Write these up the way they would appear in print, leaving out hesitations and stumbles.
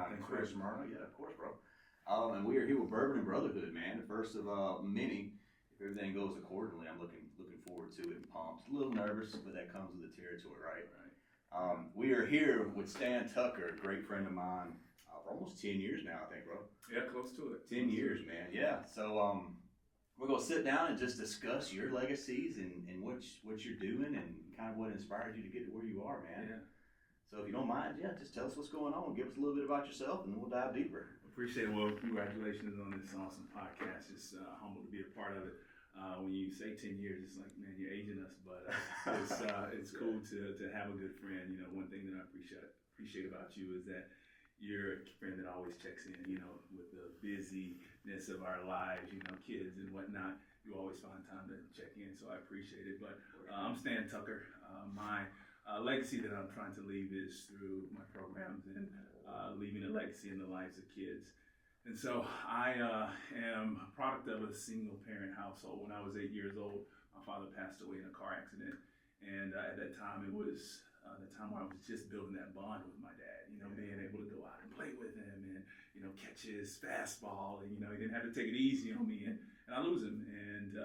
Thanks for Chris. Smyrna. Yeah, of course, bro. And we are here with Bourbon and Brotherhood, man. The first of many. If everything goes accordingly, I'm looking forward to it and pumped. A little nervous, but that comes with the territory, right? We are here with Stan Tucker, a great friend of mine, for almost 10 years now, I think, bro. Yeah, close to it. 10 years, man. Yeah. So we're gonna sit down and just discuss your legacies and what you're doing and kind of what inspired you to get to where you are, man. Yeah. So if you don't mind, just tell us what's going on. Give us a little bit about yourself, and we'll dive deeper. Appreciate it. Well, congratulations on this awesome podcast. Just humbled to be a part of it. When you say 10 years, it's like, man, you're aging us, but it's cool to have a good friend. You know, one thing that I appreciate about you is that you're a friend that always checks in, you know, with the busyness of our lives, you know, kids and whatnot. You always find time to check in, so I appreciate it. But I'm Stan Tucker. My legacy that I'm trying to leave is through my programs and leaving a legacy in the lives of kids. And so I am a product of a single parent household. When I was 8 years old, my father passed away in a car accident. And at that time, it was the time where I was just building that bond with my dad, you know, being able to go out and play with him and, you know, catch his fastball. And, you know, he didn't have to take it easy on me and I lose him. And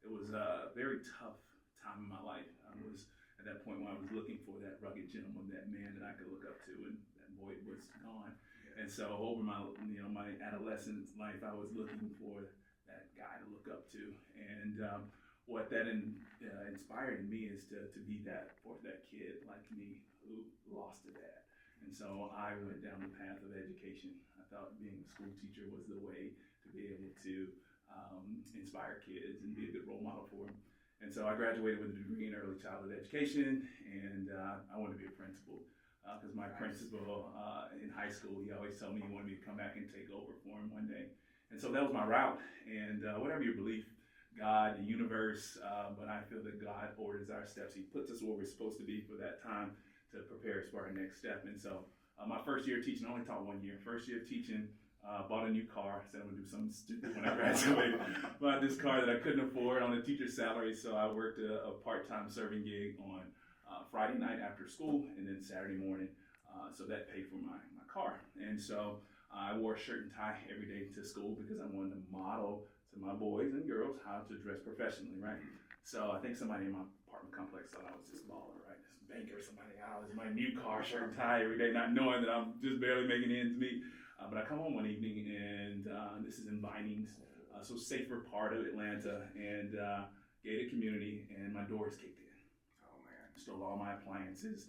it was a very tough time in my life. I was at that point when I was looking for that rugged gentleman, that man that I could look up to, and that boy was gone. And so over my adolescent life, I was looking for that guy to look up to. And what that inspired in me is to be that for that kid like me who lost a dad. And so I went down the path of education. I thought being a school teacher was the way to be able to inspire kids and be a good role model for them. And so I graduated with a degree in early childhood education, and I wanted to be a principal. Because my principal in high school, he always told me he wanted me to come back and take over for him one day. And so that was my route. And whatever your belief, God, the universe, but I feel that God orders our steps. He puts us where we're supposed to be for that time to prepare us for our next step. And so my first year of teaching, I only taught 1 year. First year of teaching, bought a new car. Said I'm going to do something stupid when I graduated. Bought this car that I couldn't afford on a teacher's salary. So I worked a part-time serving gig on Friday night after school and then Saturday morning. So that paid for my car. And so I wore a shirt and tie every day to school because I wanted to model to my boys and girls how to dress professionally, right? So I think somebody in my apartment complex thought I was this baller, right? This banker, somebody, this is my new car, shirt and tie every day, not knowing that I'm just barely making ends meet. But I come home one evening and this is in Vinings, so safer part of Atlanta, and gated community, and my door is kicked in. Stole all my appliances.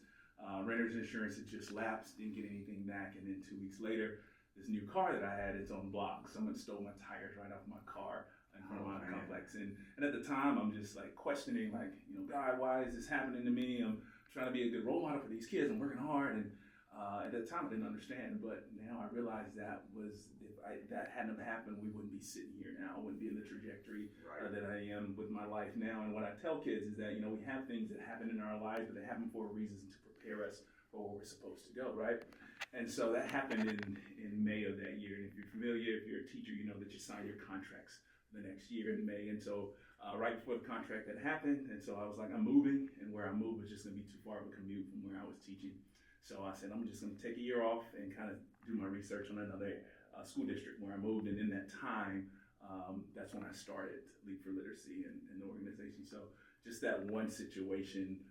Renter's insurance had just lapsed, didn't get anything back, and then 2 weeks later, this new car that I had, it's on block. Someone stole my tires right off my car in front of my complex. And at the time, I'm just like questioning, like, you know, God, why is this happening to me? I'm trying to be a good role model for these kids. I'm working hard. And at that time, I didn't understand. But now I realize that that hadn't happened, we wouldn't be sitting here now. I wouldn't be in the trajectory that I am with my life now. And what I tell kids is that, you know, we have things that happen in our lives, but they happen for a reason to prepare us for where we're supposed to go, right? And so that happened in May of that year. And if you're familiar, if you're a teacher, you know that you sign your contracts the next year in May. And so right before the contract that happened, and so I was like, I'm moving, and where I moved was just going to be too far of a commute from where I was teaching. So I said, I'm just going to take a year off and kind of do my research on another school district where I moved. And in that time, that's when I started Leap for Literacy and the organization. So just that one situation,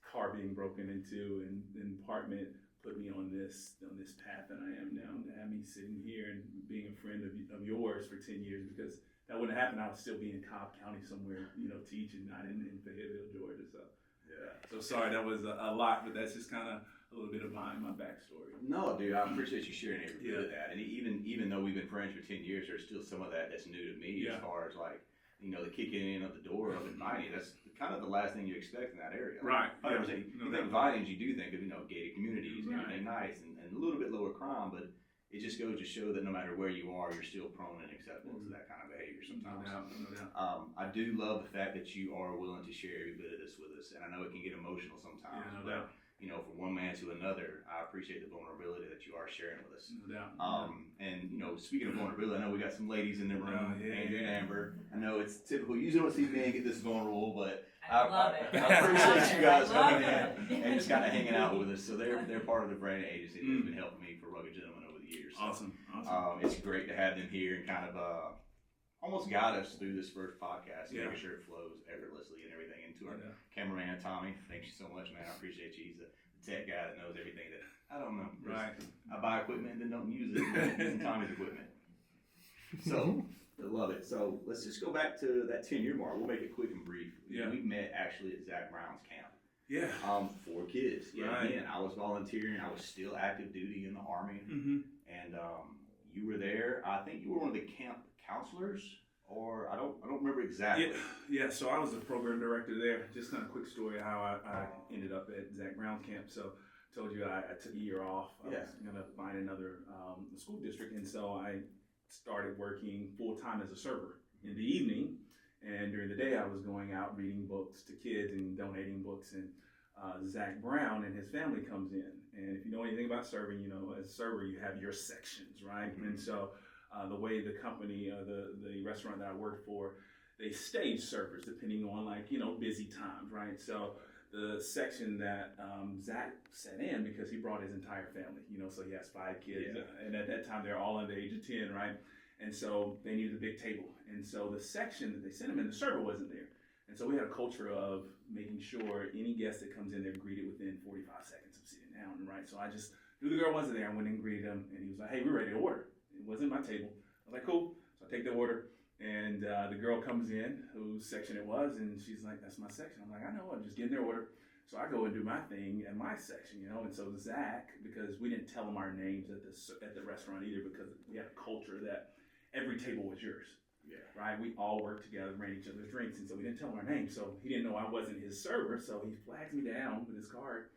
car being broken into, and the apartment put me on this path that I am now, to have me sitting here and being a friend of yours for 10 years, because that wouldn't happen. I would still be in Cobb County somewhere, you know, teaching, not in Fayetteville, Georgia. So yeah. So sorry, that was a lot, but that's just kind of a little bit of my backstory. No, dude, I appreciate you sharing every bit of that. And even though we've been friends for 10 years, there's still some of that that's new to me, as far as like, you know, the kicking in of the door of inviting. That's kind of the last thing you expect in that area. Right. You think Vinings, you do think of, you know, gated communities and everything nice and a little bit lower crime, but it just goes to show that no matter where you are, you're still prone and acceptable to that kind of behavior sometimes. No doubt. I do love the fact that you are willing to share every bit of this with us, and I know it can get emotional sometimes. Yeah, no doubt. you know, from one man to another, I appreciate the vulnerability that you are sharing with us. No doubt. And, you know, speaking of vulnerability, I know we got some ladies in the room, Yeah, Andrew and Amber. I know it's typical. You usually don't see men get this vulnerable, but I love it. I appreciate you guys coming it. in and just kind of hanging out with us. So they're part of the brand agency that's been helping me for Rugged Gentlemen over the years. So, Awesome. it's great to have them here and kind of almost guide us through this first podcast, Yeah. making sure it flows effortlessly and everything. And to our cameraman Tommy, thank you so much, man. I appreciate you. He's the tech guy that knows everything that I don't know. Right. I buy equipment and then don't use it. Using Tommy's equipment. So I love it. So let's just go back to that 10-year mark. We'll make it quick and brief. Yeah. We met actually at Zach Brown's camp. Yeah. 4 kids. Yeah. Right. Again, I was volunteering. I was still active duty in the Army. Mm-hmm. And you were there. I think you were one of the camp counselors, or I don't remember exactly. Yeah. So I was the program director there. Just kind of quick story of how I ended up at Zach Brown's camp. So I told you I took a year off. I was gonna find another school district, and so I started working full time as a server in the evening. And during the day, I was going out reading books to kids and donating books. And Zach Brown and his family comes in. And if you know anything about serving, you know, as a server, you have your sections, right? Mm-hmm. And so the way the company, the restaurant that I worked for, they stage servers depending on, like, you know, busy times, right? So the section that Zach sat in, because he brought his entire family, you know, so he has 5 kids. And at that time, they're all under the age of 10, right? And so they needed a big table. And so the section that they sent him in, the server wasn't there. And so we had a culture of making sure any guest that comes in, they're greeted within 45 seconds of sitting down, right? So I just knew the girl wasn't there. I went and greeted him, and he was like, hey, we're ready to order. It wasn't my table. I was like, cool. So I take the order, and the girl comes in, whose section it was, and she's like, that's my section. I'm like, I know, I'm just getting their order. So I go and do my thing in my section, you know, and so Zach, because we didn't tell him our names at the restaurant either, because we had a culture that every table was yours. Yeah. Right? We all worked together, ran each other's drinks, and so we didn't tell him our names. So he didn't know I wasn't his server, so he flags me down with his card.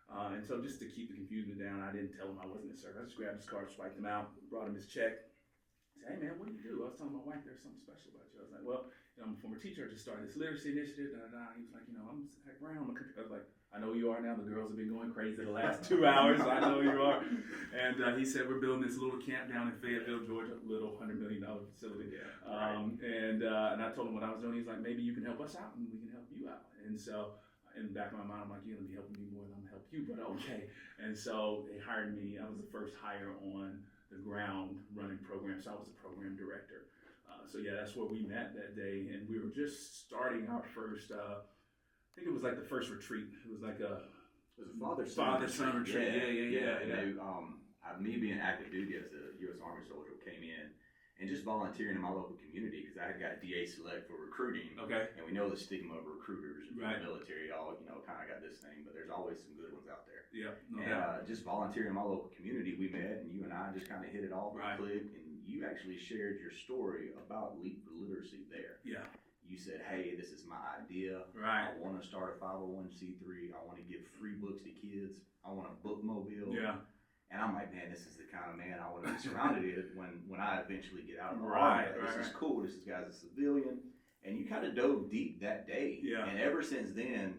And so just to keep the confusion down, I didn't tell him I wasn't his server. I just grabbed his card, swiped him out, brought him his check. I said, hey man, what do you do? I was telling my wife there's something special about you. I was like, well, you know, I'm a former teacher. I just started this literacy initiative. He was like, you know, I'm Zach Brown. I was like, I know you are now. The girls have been going crazy the last 2 hours. I know you are. And he said, we're building this little camp down in Fayetteville, Georgia, little $100 million facility. Yeah, and I told him what I was doing. He's like, maybe you can help us out and we can help you out. And so in the back of my mind, I'm like, you're going to be helping me more than I'm going to help you, but okay. And so they hired me. I was the first hire on the ground running program. So I was the program director. So yeah, that's where we met that day. And we were just starting our first, I think it was like the first retreat. It was like a father-son retreat. Yeah. Me being active duty as a U.S. Army soldier came in and just volunteering in my local community because I had got DA select for recruiting. Okay. And we know the stigma of recruiters in Right. the military. All, you know, kind of got this thing, but there's always some good ones out there. Yeah. Just volunteering in my local community, we met, and you and I just kind of hit it off Right. and clicked. And you actually shared your story about literacy there. Yeah. You said, hey, this is my idea. Right. I want to start a 501c3. I want to give free books to kids. I want a bookmobile. Yeah. And I'm like, man, this is the kind of man I want to be surrounded with when I eventually get out of the Right, army. right, This is cool. This guy's a civilian. And you kind of dove deep that day. Yeah. And ever since then,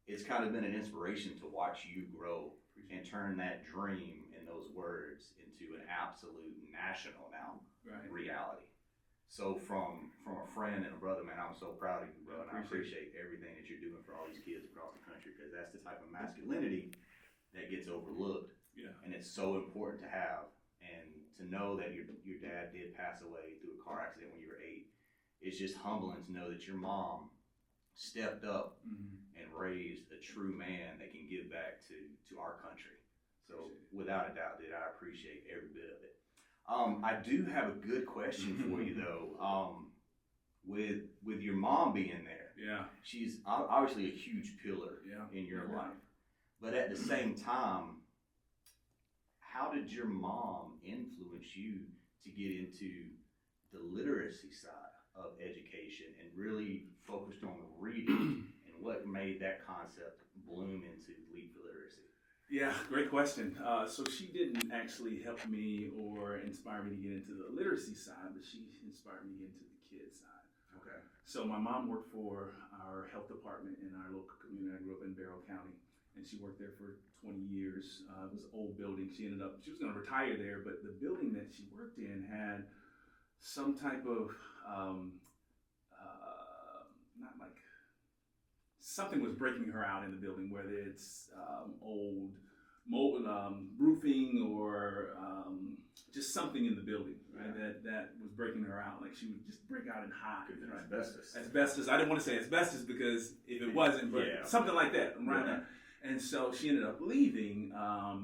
it's kind of been an inspiration to watch you grow and turn that dream and those words into an absolute national now reality. So from a friend and a brother, man, I'm so proud of you, bro. And I appreciate everything that you're doing for all these kids across the country, because that's the type of masculinity that gets overlooked. Yeah. And it's so important to have. And to know that your dad did pass away through a car accident when you were 8, it's just humbling to know that your mom stepped up and raised a true man that can give back to our country. So without a doubt, dude, I appreciate every bit of it. I do have a good question for you though. With your mom being there, she's obviously a huge pillar in your life. But at the same time, how did your mom influence you to get into the literacy side of education and really focused on reading, and what made that concept bloom into Leap for Literacy? Yeah, great question. So she didn't actually help me or inspire me to get into the literacy side, but she inspired me to get into the kids side. Okay. So my mom worked for our health department in our local community. I grew up in Barrow County. and she worked there for 20 years. It was an old building. She was going to retire there, but the building that she worked in had some type of, not like, something was breaking her out in the building, whether it's old roofing or just something in the building, right? That was breaking her out. Like she would just break out in hives. Right? Asbestos. I didn't want to say asbestos because if it wasn't, but something like that around there. And so she ended up leaving.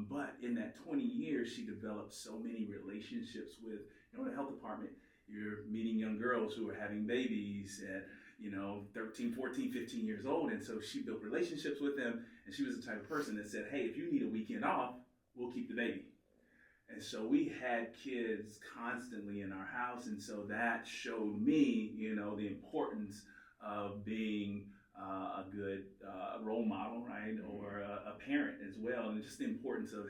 But in that 20 years, she developed so many relationships with, the health department. You're meeting young girls who are having babies at 13, 14, 15 years old. And so she built relationships with them. And she was the type of person that said, hey, if you need a weekend off, we'll keep the baby. And so we had kids constantly in our house. And so that showed me, the importance of being a good role model, right? Or a parent as well. And just the importance of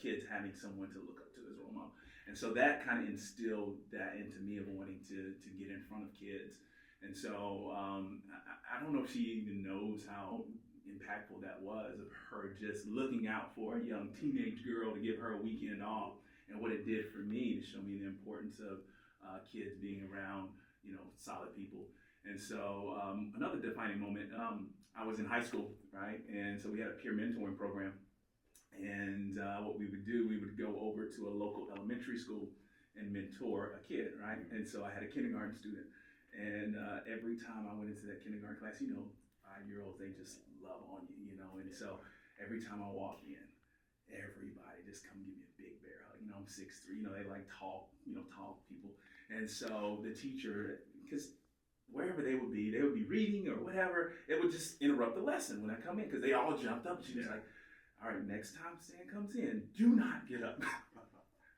kids having someone to look up to as a role model. And so that kind of instilled that into me of wanting to get in front of kids. And so I don't know if she even knows how impactful that was, of her just looking out for a young teenage girl to give her a weekend off, and what it did for me to show me the importance of kids being around, solid people. And so another defining moment, I was in high school, right? And so we had a peer mentoring program. And what we would do, we would go over to a local elementary school and mentor a kid, right? And so I had a kindergarten student. And every time I went into that kindergarten class, 5-year-olds, they just love on you, And so every time I walk in, everybody just come give me a big bear hug. I'm 6'3", they like tall people. And so the teacher, because wherever they would be reading or whatever, it would just interrupt the lesson when I come in, because they all jumped up. She was like, all right, next time Stan comes in, do not get up.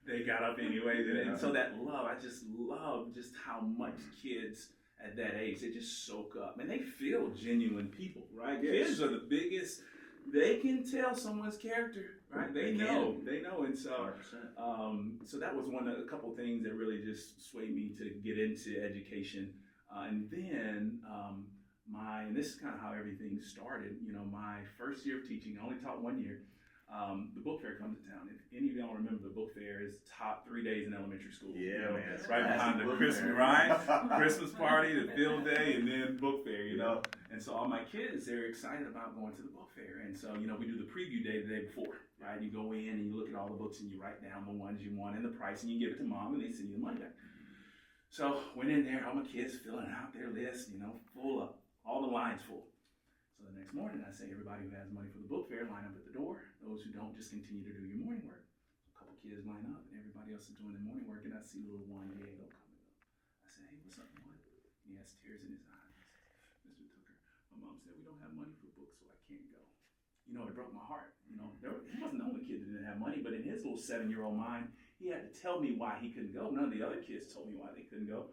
They got up anyways. And so that love, I just love just how much kids at that age, they just soak up. And they feel genuine people, right? Yes. Kids are the biggest. They can tell someone's character, right? They know. And so, so that was a couple things that really just swayed me to get into education. And then and this is kind of how everything started. My first year of teaching, I only taught 1 year. The book fair comes to town. If any of y'all remember, the book fair is top 3 days in elementary school. Yeah, man. It's right behind the Christmas, right? Christmas party, the field day, and then book fair, And so all my kids, they're excited about going to the book fair. And so, we do the preview day the day before, right? You go in and you look at all the books and you write down the ones you want and the price, and you give it to mom, and they send you the money back. So went in there, all my kids filling out their list, full up, all the lines full. So the next morning, I say, everybody who has money for the book fair, line up at the door. Those who don't, just continue to do your morning work. A couple kids line up, and everybody else is doing their morning work, and I see little Juan Diego coming up. I said, hey, what's up, Juan? He has tears in his eyes. Mr. Tucker, my mom said we don't have money for books, so I can't go. It broke my heart. He wasn't the only kid that didn't have money, but in his little 7-year-old mind, he had to tell me why he couldn't go. None of the other kids told me why they couldn't go.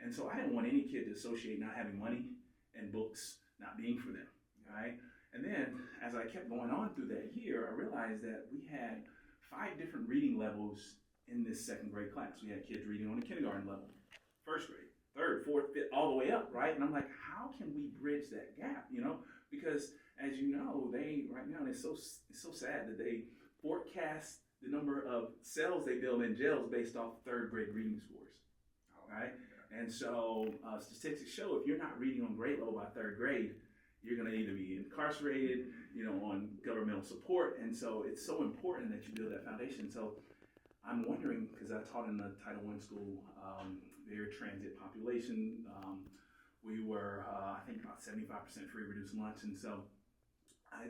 And so I didn't want any kid to associate not having money and books not being for them, right? And then as I kept going on through that year, I realized that we had 5 different reading levels in this 2nd grade class. We had kids reading on the kindergarten level, 1st grade, 3rd, 4th, 5th, all the way up, right? And I'm like, how can we bridge that gap, Because as you know, right now, it's so sad that they forecast the number of cells they build in jails based off 3rd grade reading scores, right? And so statistics show if you're not reading on grade level by 3rd grade, you're going to either be incarcerated, on governmental support. And so it's so important that you build that foundation. So I'm wondering, because I taught in the Title I school, very transit population. We were, I think, about 75% free reduced lunch. And so I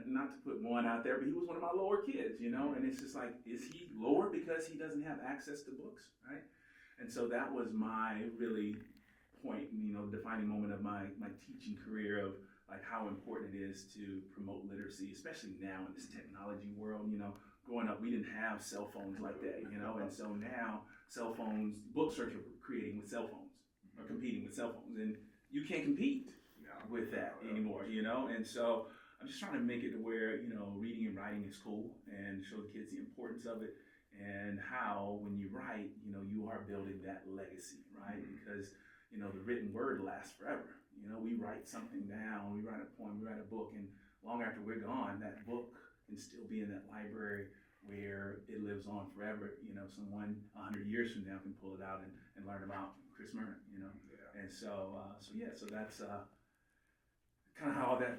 not to put one out there, but he was one of my lower kids, and it's just like, is he lower because he doesn't have access to books, right? And so that was my really point, defining moment of my teaching career, of like how important it is to promote literacy, especially now in this technology world. Growing up, we didn't have cell phones like that, and so now cell phones, books are creating with cell phones, or competing with cell phones, and you can't compete with that anymore, and so I'm just trying to make it to where, reading and writing is cool, and show the kids the importance of it, and how when you write, you are building that legacy, right? Because, the written word lasts forever. We write something down, we write a poem, we write a book, and long after we're gone, that book can still be in that library where it lives on forever. You know, someone 100 years from now can pull it out and learn about Chris Murray, you know. Yeah. And so that's kind of how that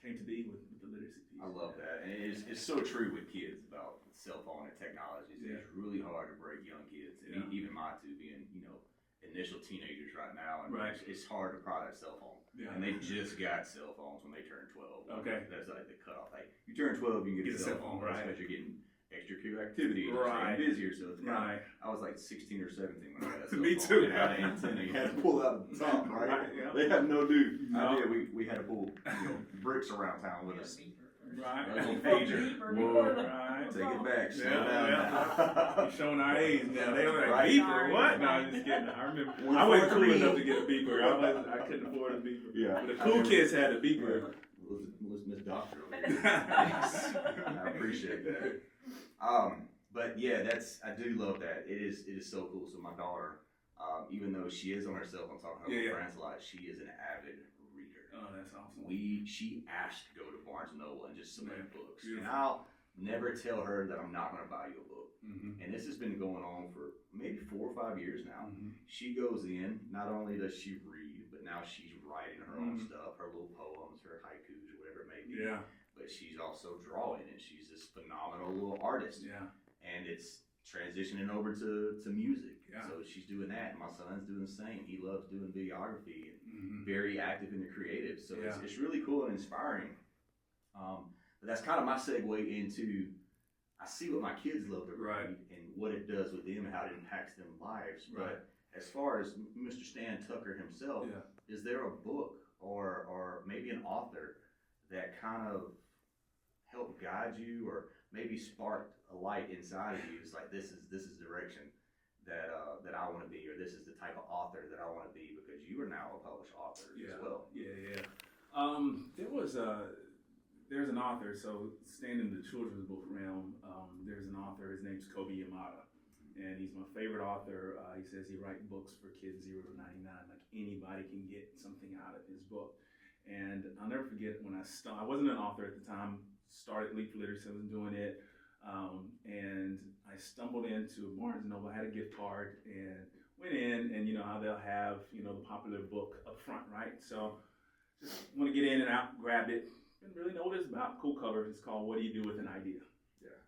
came to be with the literacy piece. I love that, and it's so true with kids about cell phone and technology. It's really hard to break young kids, and even my two being, you know, initial teenagers right now, and it's hard to pry that cell phone. Yeah. And they just got cell phones when they turned 12. Okay. That's like the cutoff. Like, you turn 12, you can get a cell phone, right? Because you're getting extracurricular activity, right? You're busier, so it's right. I was like 16 or 17 when I got a cell phone. Me too. And had an antenna. You had to pull out the top, right? Yeah. They have no idea we had to pull, you know, bricks around town with us. Right. Pager. Right. Take it back. You're showing our age now. They were like, beeper, what? No, I'm just kidding. I remember. I wasn't cool enough to get a beeper. I couldn't afford a beeper. Yeah. But the cool kids had a beeper. Was Miss Doctor. I appreciate that. But yeah, I do love that. It is so cool. So my daughter, even though she is on her cell phone talking to her friends a lot, she is an avid reader. Oh, that's awesome. She asked to go to Barnes & Noble and just select books. Beautiful. And I'll never tell her that I'm not going to buy you a book. Mm-hmm. And this has been going on for maybe 4 or 5 years now. Mm-hmm. She goes in, not only does she read, but now she's writing her own stuff, her little poems, her haikus, or whatever it may be. Yeah. But she's also drawing, and she's this phenomenal little artist. Yeah. And it's transitioning over to music. Yeah. So she's doing that. My son's doing the same. He loves doing videography and very active in the creative. So it's really cool and inspiring. But that's kind of my segue into, I see what my kids love to read and what it does with them and how it impacts them lives. Right. But as far as Mr. Stan Tucker himself, is there a book or maybe an author that kind of helped guide you or maybe sparked a light inside of you? It's like, this is direction that I want to be, or this is the type of author that I want to be, because you are now a published author as well. Yeah. There's an author, so staying in the children's book realm, there's an author, his name's Kobe Yamada, and he's my favorite author. He says he writes books for kids 0 to 99, like anybody can get something out of his book. And I'll never forget when I wasn't an author at the time, started Leap for Literacy, I was doing it, and I stumbled into Barnes & Noble. I had a gift card and went in, and you know how they'll have, you know, the popular book up front, right? So just want to get in and out, grabbed it. Didn't really know what it's about. Cool cover. It's called What Do You Do with an Idea? Yeah.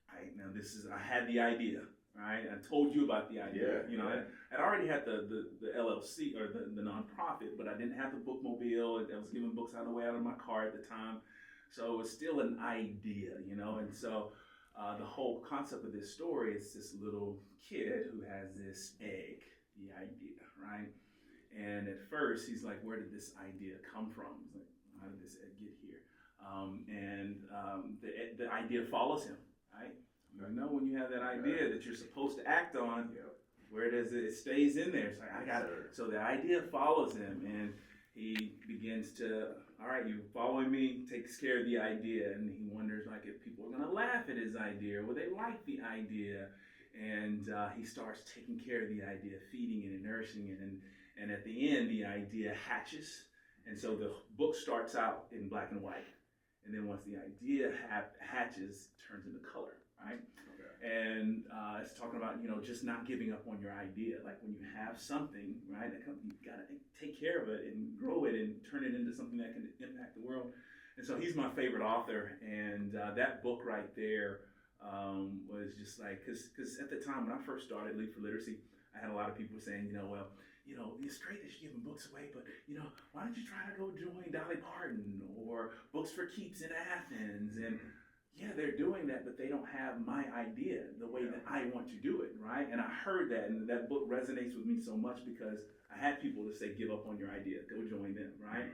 Right, now I had the idea, right? I told you about the idea. Yeah, you know, I already had the LLC or the nonprofit, but I didn't have the bookmobile. I was giving books away out of my car at the time. So it was still an idea, you know, and so the whole concept of this story is this little kid who has this egg, the idea, right? And at first he's like, where did this idea come from? He's like, how did this egg get here? The idea follows him, right? You know, when you have that idea that you're supposed to act on, where does it stays in there? It's like, I got it. So the idea follows him, and he begins to, all right, you following me, takes care of the idea, and he wonders like if people are gonna laugh at his idea, or will they like the idea? And he starts taking care of the idea, feeding it and nourishing it, and at the end, the idea hatches. And so the book starts out in black and white, and then once the idea hatches, it turns into color, right? Okay. And it's talking about, you know, just not giving up on your idea. Like when you have something, right, you gotta take care of it and grow it and turn it into something that can impact the world. And so he's my favorite author, and that book right there was just like, because at the time when I first started Leap for Literacy, I had a lot of people saying, well, it's great that you're giving books away, but, why don't you try to go join Dolly Parton or Books for Keeps in Athens? And yeah, they're doing that, but they don't have my idea the way that I want to do it, right? And I heard that, and that book resonates with me so much because I had people to say, give up on your idea, go join them, right?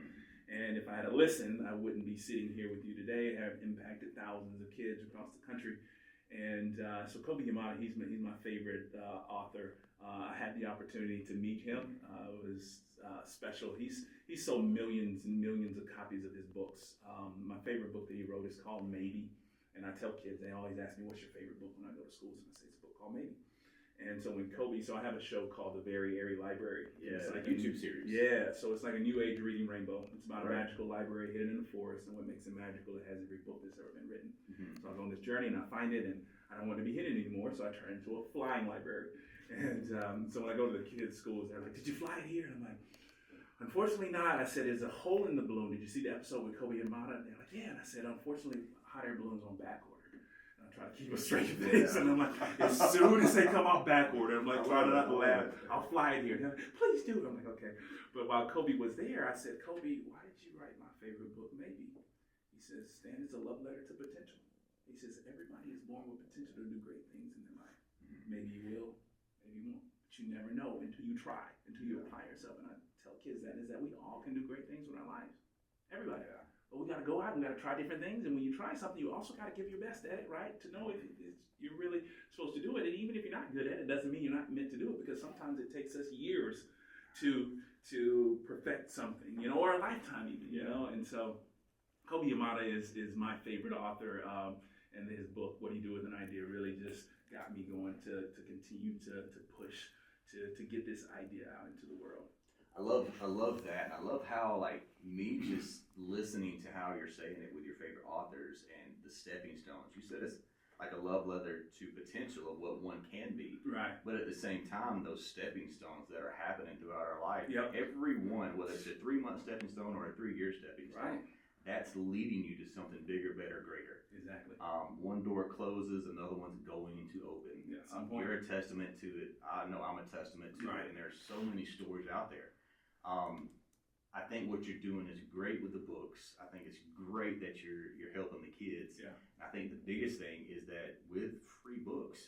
And if I had listened, I wouldn't be sitting here with you today. I have impacted thousands of kids across the country. And so Kobe Yamada, he's my favorite author. I had the opportunity to meet him. It was special. He's sold millions and millions of copies of his books. My favorite book that he wrote is called Maybe. And I tell kids, they always ask me, what's your favorite book when I go to schools? And I say, it's a book called Maybe. And so when Kobe, so I have a show called The Very Airy Library. Yeah, it's like YouTube series. Yeah, so it's like a new age reading rainbow. It's about a Right. magical library hidden in the forest, and what makes it magical, it has every book that's ever been written. Mm-hmm. So I go on this journey and I find it, and I don't want to be hidden anymore, so I turn into a flying library. And so when I go to the kids' schools, they're like, "Did you fly it here?" And I'm like, "Unfortunately not." I said, "There's a hole in the balloon. Did you see the episode with Kobe and Mata?" And they're like, "Yeah." And I said, "Unfortunately, hot air balloons on back order." And I try to keep a straight face, and I'm like, as soon as they come out back order, I'm like, trying not to laugh. "I'll fly it here." They're like, "Please do." I'm like, "Okay." But while Kobe was there, I said, "Kobe, why did you write my favorite book, Maybe?" He says, "Stan, it's a love letter to potential." He says, "Everybody is born with potential to do great things in their life. Maybe you will, maybe you won't. But you never know until you try, until you apply yourself." And I tell kids that we all can do great things with our lives. Everybody. Yeah. But we got to go out and we got to try different things. And when you try something, you also got to give your best at it, right? To know if you're really supposed to do it. And even if you're not good at it, doesn't mean you're not meant to do it, because sometimes it takes us years to perfect something, or a lifetime even, you know? And so Kobe Yamada is my favorite author. And his book, What Do You Do With an Idea, really just got me going to continue to push to get this idea out into the world. I love that. I love how, like, me just listening to how you're saying it with your favorite authors and the stepping stones. You said it's like a love letter to potential of what one can be. Right. But at the same time, those stepping stones that are happening throughout our life, Yep. every one, whether it's a 3-month stepping stone or a 3-year stepping stone, Right. that's leading you to something bigger, better, greater. Exactly. One door closes, another one's going to open. Yeah, some point. You're a testament to it. I know I'm a testament to Right. it, and there's so many stories out there. I think what you're doing is great with the books. I think it's great that you're helping the kids. Yeah. I think the biggest thing is that with free books,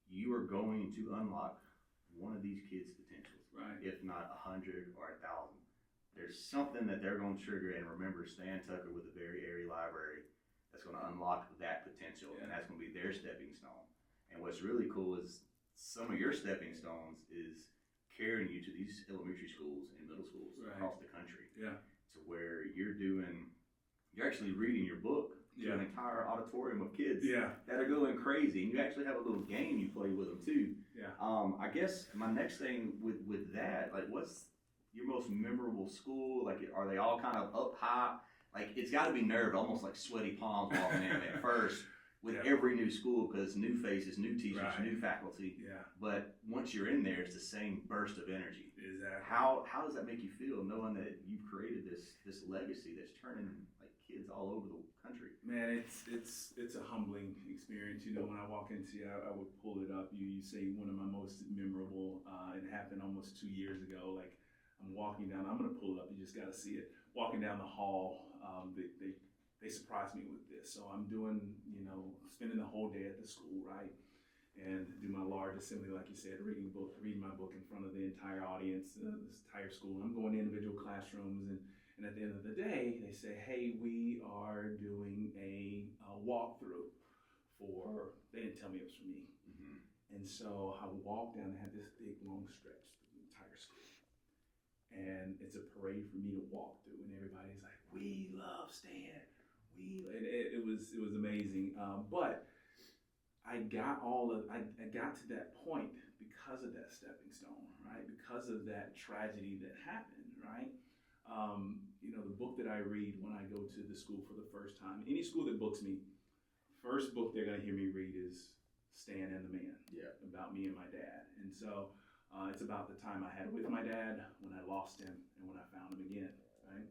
you are going to unlock one of these kids' potentials. Right. If not 100 or 1,000. There's something that they're going to trigger, and remember, Stan Tucker with the Very Airy Library, that's going to unlock that potential, and that's going to be their stepping stone. And what's really cool is some of your stepping stones is carrying you to these elementary schools and middle schools across the country. Yeah. To where you're actually reading your book to an entire auditorium of kids that are going crazy, and you actually have a little game you play with them too. Yeah. I guess my next thing with that, like, what's your most memorable school? Like, are they all kind of up high? Like, it's got to be nerve, almost like sweaty palms walking in at first with every new school, because new faces, new teachers, new faculty. Yeah. But once you're in there, it's the same burst of energy. Exactly. How does that make you feel, knowing that you've created this legacy that's turning like kids all over the country? Man, it's a humbling experience. When I walk into you, I would pull it up. You say one of my most memorable. It happened almost 2 years ago. Like, I'm walking down. I'm gonna pull it up. You just gotta see it. Walking down the hall, they surprised me with this. So I'm doing, spending the whole day at the school, right? And do my large assembly, like you said, reading my book in front of the entire audience, this entire school. I'm going to individual classrooms, and at the end of the day, they say, "Hey, we are doing a walkthrough for." They didn't tell me it was for me. Mm-hmm. And so I walked down and had this big long stretch through the entire school, and it's a parade for me to walk through, and everybody's like, "We love Stan." And it was amazing. But I got to that point because of that stepping stone, right? Because of that tragedy that happened, right? The book that I read when I go to the school for the first time, any school that books me, first book they're gonna hear me read is Stan and the Man. Yeah. About me and my dad. And so it's about the time I had with my dad, when I lost him, and when I found him again, right?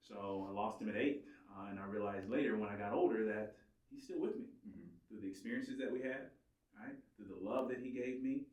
So I lost him at 8, and I realized later when I got older that he's still with me. Mm-hmm. Through the experiences that we had, right? Through the love that he gave me,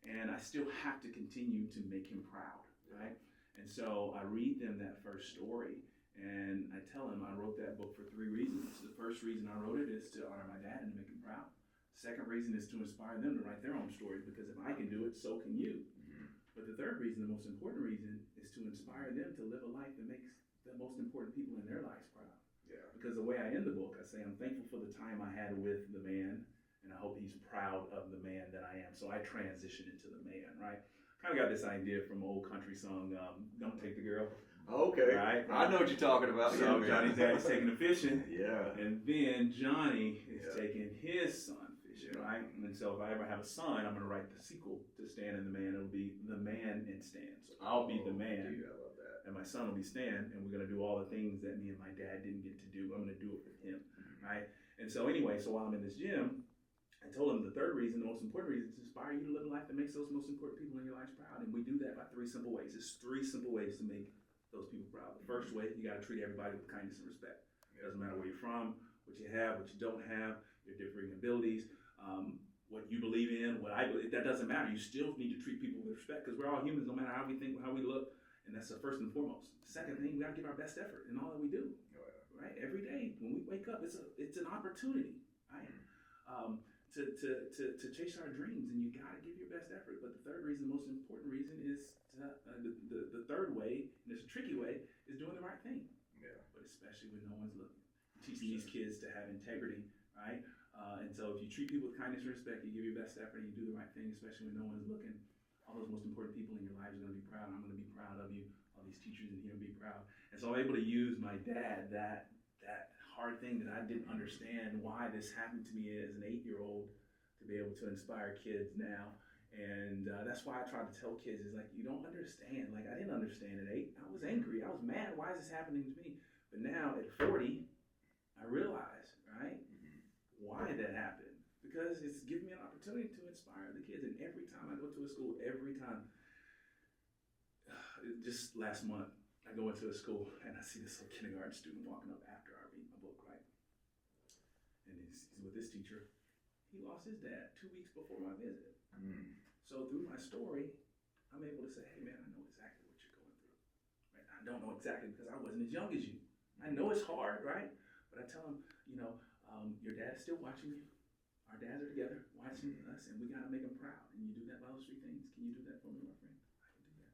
and I still have to continue to make him proud, right? And so I read them that first story, and I tell them I wrote that book for 3 reasons. The first reason I wrote it is to honor my dad and to make him proud. The second reason is to inspire them to write their own stories, because if I can do it, so can you. Mm-hmm. But the third reason, the most important reason, is to inspire them to live a life that makes the most important people in their lives proud. Yeah. Because the way I end the book, I say I'm thankful for the time I had with the man, and I hope he's proud of the man that I am. So I transition into the man, right? Kind of got this idea from an old country song, "Don't Take the Girl." Okay. Right? I know what you're talking about. So Johnny's daddy's taking him fishing. Yeah. And then Johnny is taking his son fishing. competition, right? And so if I ever have a son, I'm gonna write the sequel to Stan and the Man. It'll be The Man and Stan. So I'll be the man, Dude, I love that. and my son will be Stan, and we're gonna do all the things that me and my dad didn't get to do. I'm gonna do it with him, right? And so anyway, so while I'm in this gym, I told him the third reason, the most important reason, is to inspire you to live a life that makes those most important people in your lives proud. And we do that by 3 simple ways. There's 3 simple ways to make those people proud. The first way, you gotta treat everybody with kindness and respect. It doesn't matter where you're from, what you have, what you don't have, your differing abilities, what you believe in, what I believe, that doesn't matter. You still need to treat people with respect because we're all humans, no matter how we think, how we look, and that's the first and foremost. Second thing, we gotta give our best effort in all that we do, right? Every day when we wake up, it's an opportunity, right? To chase our dreams, and you gotta give your best effort. But the third reason, the most important reason, is the third way, and it's a tricky way, is doing the right thing. Yeah. But especially when no one's looking. Teaching these kids to have integrity, right? And so if you treat people with kindness and respect, you give your best effort, and you do the right thing, especially when no one's looking, all those most important people in your lives are going to be proud. I'm going to be proud of you. All these teachers in here will be proud. And so I'm able to use my dad, that hard thing that I didn't understand why this happened to me as an 8-year-old, to be able to inspire kids now. And that's why I try to tell kids, is like, you don't understand. Like, I didn't understand at 8. I was angry. I was mad. Why is this happening to me? But now at 40, I realize, right, why that happened. Because it's given me an opportunity to inspire the kids. And every time I go to a school, just last month, I go into a school and I see this little kindergarten student walking up after I read my book, right? And he's with this teacher. He lost his dad 2 weeks before my visit. So through my story, I'm able to say, hey man, I know exactly what you're going through. Right? I don't know exactly because I wasn't as young as you. I know it's hard, right? But I tell him, your dad's still watching you. Our dads are together watching us, and we gotta make him proud. And you do that by those 3 things. Can you do that for me, my friend? I can do that.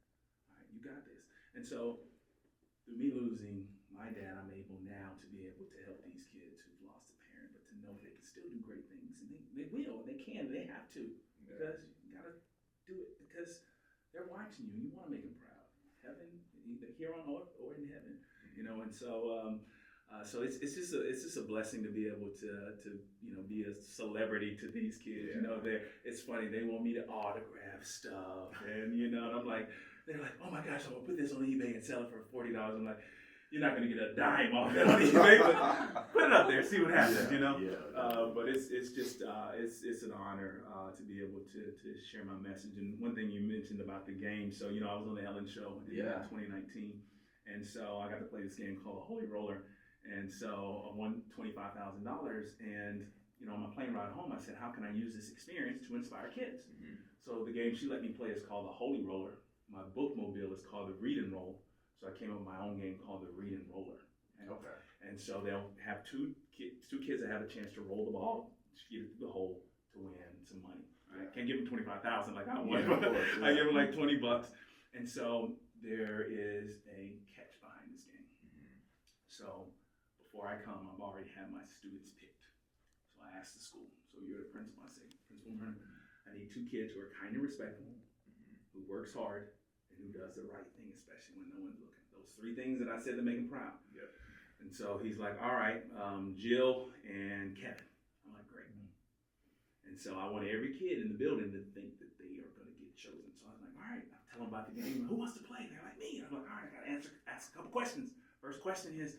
All right, you got this. And so through me losing my dad, I'm able now to be able to help these kids who've lost a parent, but to know they can still do great things, and they will, and they can, they have to, because you gotta do it because they're watching you. You want to make them proud. Heaven, either here on earth or in heaven, And so, so it's just a blessing to be able to be a celebrity to these kids. It's funny, they want me to autograph stuff, and and I'm like. They're like, oh my gosh, I'm gonna put this on eBay and sell it for $40. I'm like, you're not gonna get a dime off that on eBay, but put it up there, see what happens, But it's just it's an honor to be able to share my message. And one thing you mentioned about the game, so I was on the Ellen Show in 2019, and so I got to play this game called the Holy Roller, and so I won $25,000, and on my plane ride home, I said, how can I use this experience to inspire kids? So the game she let me play is called the Holy Roller. My bookmobile is called the Read and Roll. So I came up with my own game called the Read and Roller. And so they'll have two kids that have a chance to roll the ball, get it through the hole to win some money. Right? Can't give them $25,000 like I won, but I give them like $20. And so there is a catch behind this game. So before I come, I've already had my students picked. So I asked the school, so you're the principal. I say, Principal Brennan, I need 2 kids who are kind and respectful, who works hard, and who does the right thing, especially when no one's looking. Those 3 things that I said to make him proud. Yep. And so he's like, all right, Jill and Kevin. I'm like, great. And so I want every kid in the building to think that they are going to get chosen. So I was like, all right, I'll tell them about the game. Who wants to play? They're like, me. And I'm like, all right, I got to ask a couple questions. First question is,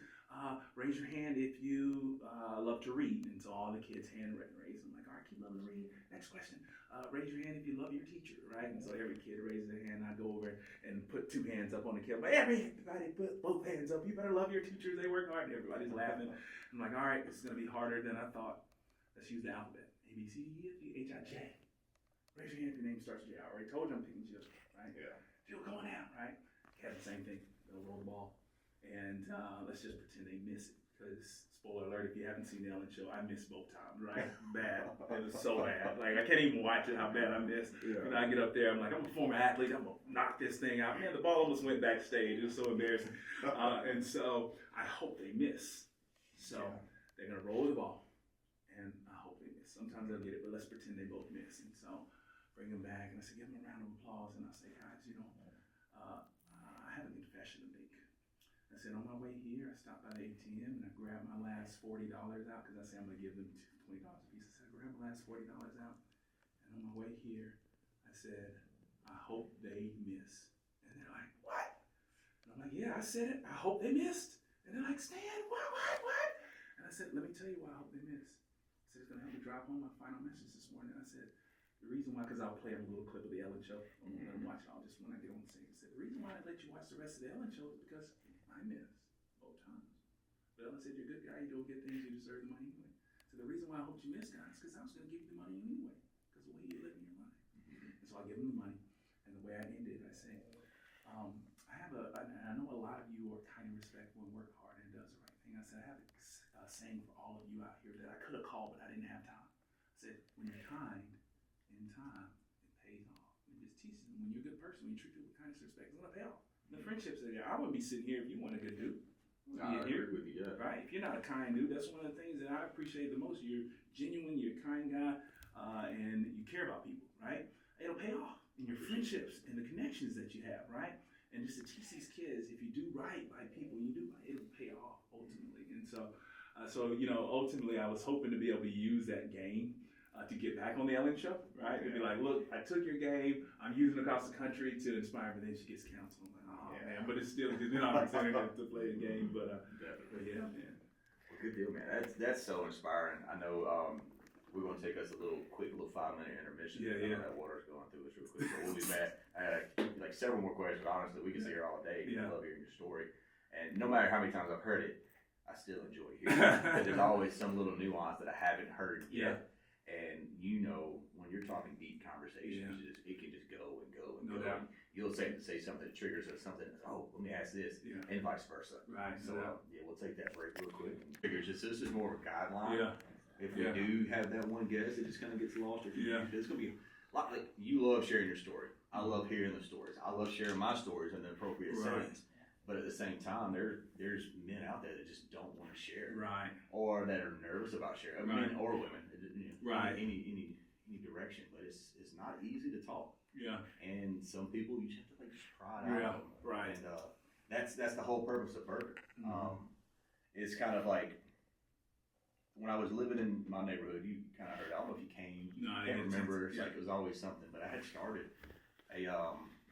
raise your hand if you love to read. And so all the kids' hand raised. I'm like, all right, keep loving to read. Next question. Raise your hand if you love your teacher, right? And so every kid raises their hand. I go over and put 2 hands up on the kid. But everybody put both hands up. You better love your teachers. They work hard. And everybody's laughing. I'm like, all right, this is going to be harder than I thought. Let's use the alphabet. A, B, C, D, E, F, G, H, I, J. Raise your hand if your name starts with J. I already told you I'm picking Jill, right? Yeah. Jill, come on out, right? Kevin, same thing. They'll roll the ball. And let's just pretend they miss it. Because, spoiler alert, if you haven't seen the Ellen Show, I missed both times, right? Bad. It was so bad. Like, I can't even watch it how bad I missed. Yeah. I get up there, I'm like, I'm a former athlete. I'm going to knock this thing out. Man, the ball almost went backstage. It was so embarrassing. And so I hope they miss. So they're going to roll the ball. And I hope they miss. Sometimes they'll get it, but let's pretend they both miss. And so bring them back. And I say, give them a round of applause. And I say, guys, I have a confession to make. I said, on my way here, I stopped by the ATM and I grabbed my last $40 out because I said I'm going to give them $20 a piece. I said, I grabbed my last $40 out. And on my way here, I said, I hope they miss. And they're like, what? And I'm like, yeah, I said it. I hope they missed. And they're like, Stan, what? And I said, let me tell you why I hope they miss. I said, it's going to help me drive home my final message this morning. I said, the reason why, because I'll play a little clip of the Ellen Show. I'm going to watch it all just when I get on the stage. I said, the reason why I let you watch the rest of the Ellen Show is because I missed both times. But Ellen said, you're a good guy. You do good things. You deserve the money anyway. So the reason why I hope you miss, guys, is because I was going to give you the money anyway. Because the way you're living your life. And so I give them the money. And the way I ended, I say, I know a lot of you are kind and respectful and work hard and does the right thing. I said, I have a saying for all of you out here that I could have called, but I didn't have time. I said, when you're kind in time, it pays off. And just teaches them, when you're a good person, when you treat people with kindness and respect, it's going to pay off. The friendships are there. I wouldn't be sitting here if you weren't a good dude. I agree with you, yeah. Right? If you're not a kind dude, that's one of the things that I appreciate the most. You're genuine, you're a kind guy, and you care about people, right? It'll pay off in your friendships and the connections that you have, right? And just to teach these kids, if you do right by people, you do right, it'll pay off ultimately. And so ultimately, I was hoping to be able to use that game to get back on the Ellen Show, right? And be like, look, I took your game, I'm using it across the country to inspire, but then she gets counsel. I'm like, oh man, but it's still gives me an opportunity to play the game. But yeah, man. Well, good deal, man. That's so inspiring. I know we're going to take us a quick 5-minute intermission. Yeah. That water's going through us real quick, so we'll be back. I had like several more questions. Honestly, we could sit here all day. Yeah. I love hearing your story, and no matter how many times I've heard it, I still enjoy hearing it. Because there's always some little nuance that I haven't heard yet. And when you're talking deep conversations, it can just go and go and No go. doubt. You'll say something that triggers us, something that's, oh, let me ask this, and vice versa. Right. So we'll take that break real quick. Figures this is more of a guideline. Yeah. If we do have that one guest, it just kind of gets lost. It's gonna be a lot like you love sharing your story. I love hearing the stories. I love sharing my stories in the appropriate settings. But at the same time, there's men out there that just don't want to share, Right. Or that are nervous about sharing, men or women, Right. Any direction. But it's not easy to talk. Yeah. And some people you just have to just cry it out. Right. And that's the whole purpose of Burger. Mm-hmm. It's kind of like when I was living in my neighborhood. You kind of heard. I don't know if you came. No, I can't didn't. remember. It's like it was always something. But I had started a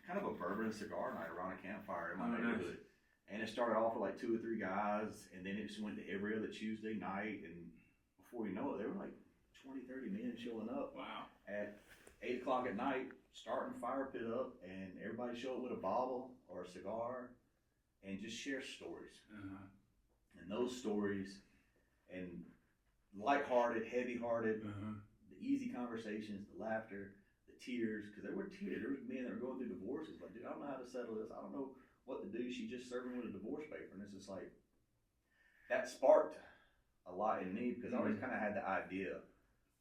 kind of a bourbon and cigar night around a campfire in my neighborhood. Nice. And it started off with like 2 or 3 guys, and then it just went to every other Tuesday night. And before you know it, there were like 20, 30 men showing up. Wow. At 8 o'clock at night, starting the fire pit up, and everybody show up with a bottle or a cigar, and just share stories. Uh-huh. And those stories, and lighthearted, heavy-hearted, the easy conversations, the laughter, the tears, because there were tears. There were men that were going through divorces. Like, dude, I don't know how to settle this. I don't know what to do. She just served me with a divorce paper, and it's just like that sparked a lot in me because I always kind of had the idea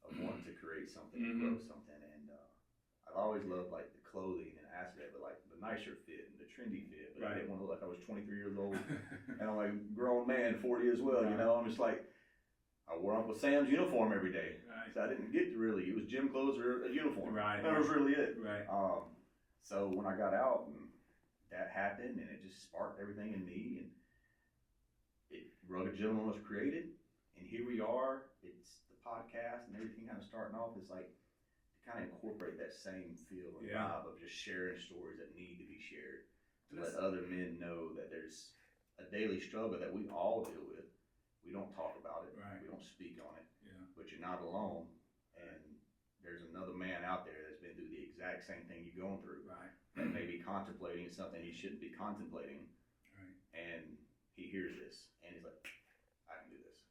of wanting to create something, and grow something, and I've always loved like the clothing and aspect, but like the nicer fit and the trendy fit. But I didn't want to look like I was 23 years old and I'm like a grown man, 40 as well. You know, I'm just like I wore Uncle Sam's uniform every day, so I didn't get to really. It was gym clothes or a uniform. That was really it. So when I got out and that happened, and it just sparked everything in me, and Rugged Gentleman was created, and here we are. It's the podcast and everything kind of starting off. It's like to kind of incorporate that same feel and vibe of just sharing stories that need to be shared to let other men know that there's a daily struggle that we all deal with. We don't talk about it. We don't speak on it. But you're not alone, and there's another man out there that's been through the exact same thing you're going through. That may be contemplating something he shouldn't be contemplating, and he hears this, and he's like, I can do this.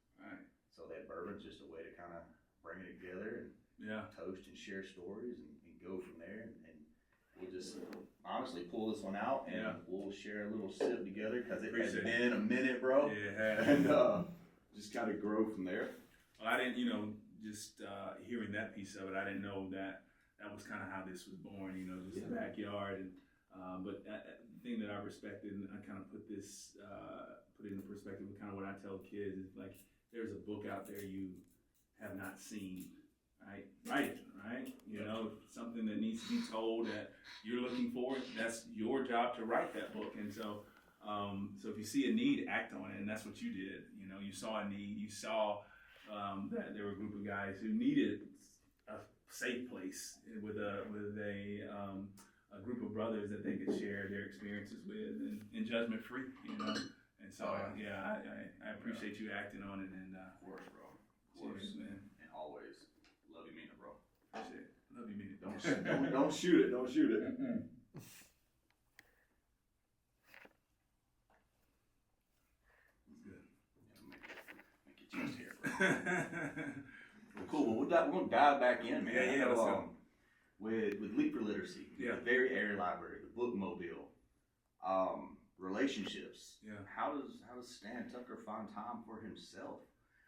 So that bourbon's just a way to kind of bring it together and toast and share stories and go from there, and we'll just honestly pull this one out, and we'll share a little sip together because it has been a minute, bro. And just kind of grow from there. Well, I didn't, just hearing that piece of it, I didn't know that was kind of how this was born, just the backyard. And but the thing that I respected, and I kind of put it in the perspective of kind of what I tell kids is like, there's a book out there you have not seen, right? Right. Something that needs to be told that you're looking for. That's your job to write that book. And so So if you see a need, act on it, and that's what you did. You know, you saw a need. You saw that there were a group of guys who needed a safe place with a group of brothers that they could share their experiences with and judgment free. You know, and so I appreciate you acting on it. And Of course, bro. Of course, cheers, man. And always love you, mean it, bro. Appreciate it. Love you, man. Don't shoot it. Don't shoot it. Make your chest hair, bro. Well, cool. Well, we're gonna dive back in, man. Yeah, let's go. With Leap for Literacy, Yeah. the Very Airy Library, the Bookmobile, relationships. Yeah. How does Stan Tucker find time for himself?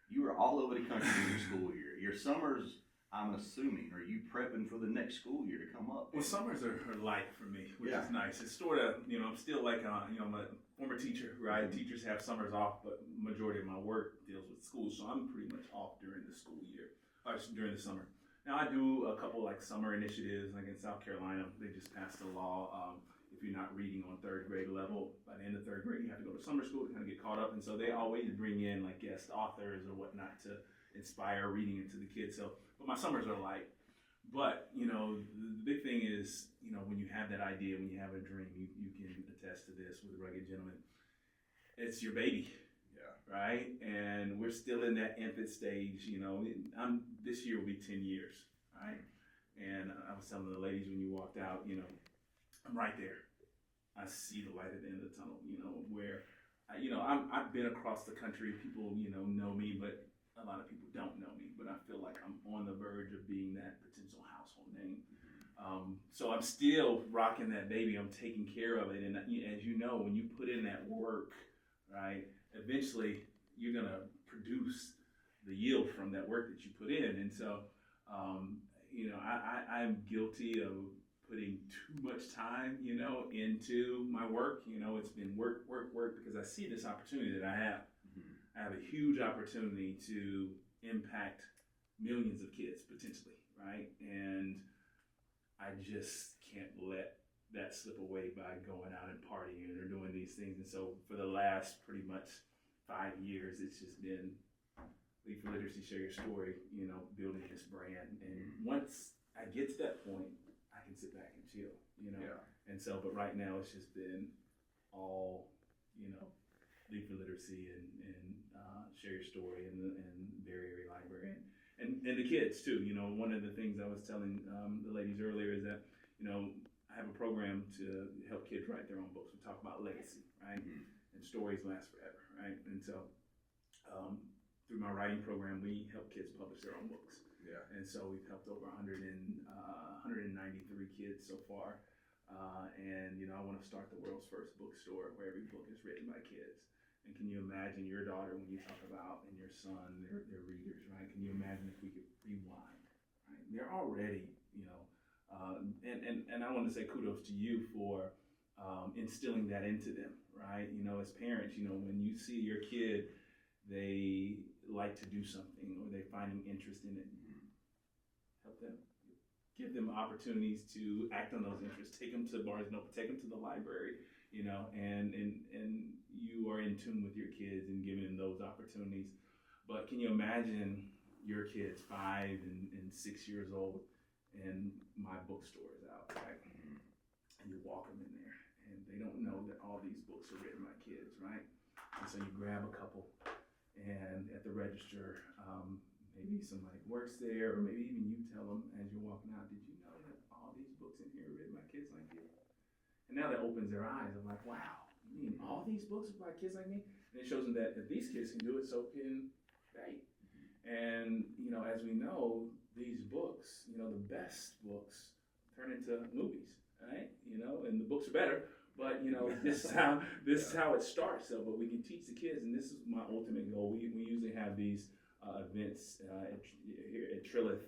You are all over the country in your school year. Your summers, I'm assuming, are you prepping for the next school year to come up? Well, summers are light for me, which Yeah. is nice. It's sort of, I'm still like, I'm a former teacher, right? Mm-hmm. Teachers have summers off, but majority of my work deals with schools, so I'm pretty much off during the school year, or during the summer. Now, I do a couple like summer initiatives, like in South Carolina, they just passed a law. If you're not reading on third grade level, by the end of third grade, you have to go to summer school to kind of get caught up. And so they always bring in like guest authors or whatnot to inspire reading into the kids. So, but my summers are light. But, the big thing is, when you have that idea, when you have a dream, you can attest to this with Rugged Gentleman. It's your baby. Yeah. Right? And we're still in that infant stage, this year will be 10 years, right? And I was telling the ladies when you walked out, I'm right there. I see the light at the end of the tunnel, where, I've been across the country. People, know me, but a lot of people don't know me. But I feel like I'm on the verge of being that potential household name. So I'm still rocking that baby. I'm taking care of it. And as you know, when you put in that work, right, eventually you're going to produce the yield from that work that you put in. And so, I'm guilty of putting too much time, into my work. It's been work, because I see this opportunity that I have. I have a huge opportunity to impact millions of kids potentially, right? And I just can't let that slip away by going out and partying or doing these things. And so for the last pretty much 5 years, it's just been Leap for Literacy, Share Your Story, building this brand. And once I get to that point, I can sit back and chill, Yeah. And so, but right now it's just been all, Leap for Literacy and Share Your Story and Very Airy Library and the kids too. One of the things I was telling the ladies earlier is that, I have a program to help kids write their own books. We talk about legacy, right? And stories last forever, right? And so through my writing program, we help kids publish their own books. Yeah. And so we've helped over 193 kids so far. And, I want to start the world's first bookstore where every book is written by kids. And can you imagine your daughter when you talk about, and your son, their readers, right? Can you imagine if we could rewind, right? They're already, and I want to say kudos to you for instilling that into them, right? As parents, when you see your kid, they like to do something or they're finding interest in it, help them. Give them opportunities to act on those interests. Take them to Barnes & Noble, take them to the library, and you are in tune with your kids and giving them those opportunities. But can you imagine your kids 5 and 6 years old and my bookstore is out, right? And you walk them in there and they don't know that all these books are written by kids, right? And so you grab a couple and at the register, maybe somebody works there, or maybe even you tell them as you're walking out, did you know that all these books in here are written by kids like you? And now that opens their eyes. I'm like, wow, you mean all these books are by kids like me? And it shows them that if these kids can do it, so can they. And, as we know, these books, the best books turn into movies, right? And the books are better, but, this is how it starts. So, but we can teach the kids, and this is my ultimate goal. We usually have these events here at Trilith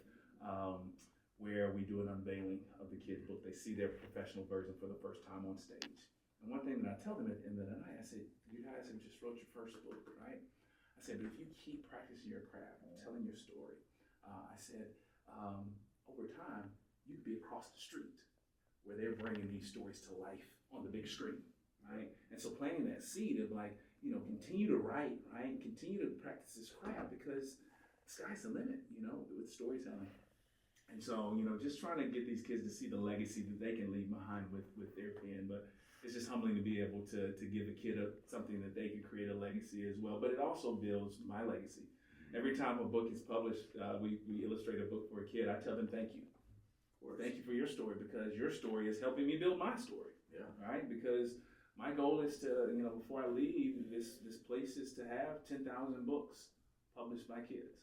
where we do an unveiling of the kids' book. They see their professional version for the first time on stage. And one thing that I tell them at the end of the night, I said, you guys have just wrote your first book, right? I said, but if you keep practicing your craft, telling your story, I said, over time, you could be across the street where they're bringing these stories to life on the big screen, right? And so planting that seed of like, you know, continue to write, right? Continue to practice this craft because the sky's the limit, you know, with storytelling. And so, you know, just trying to get these kids to see the legacy that they can leave behind with their pen. But it's just humbling to be able to give a kid something that they can create a legacy as well. But it also builds my legacy. Every time a book is published, we illustrate a book for a kid, I tell them thank you. Thank you for your story because your story is helping me build my story. Yeah. Right? Because my goal is to, you know, before I leave, this place is to have 10,000 books published by kids.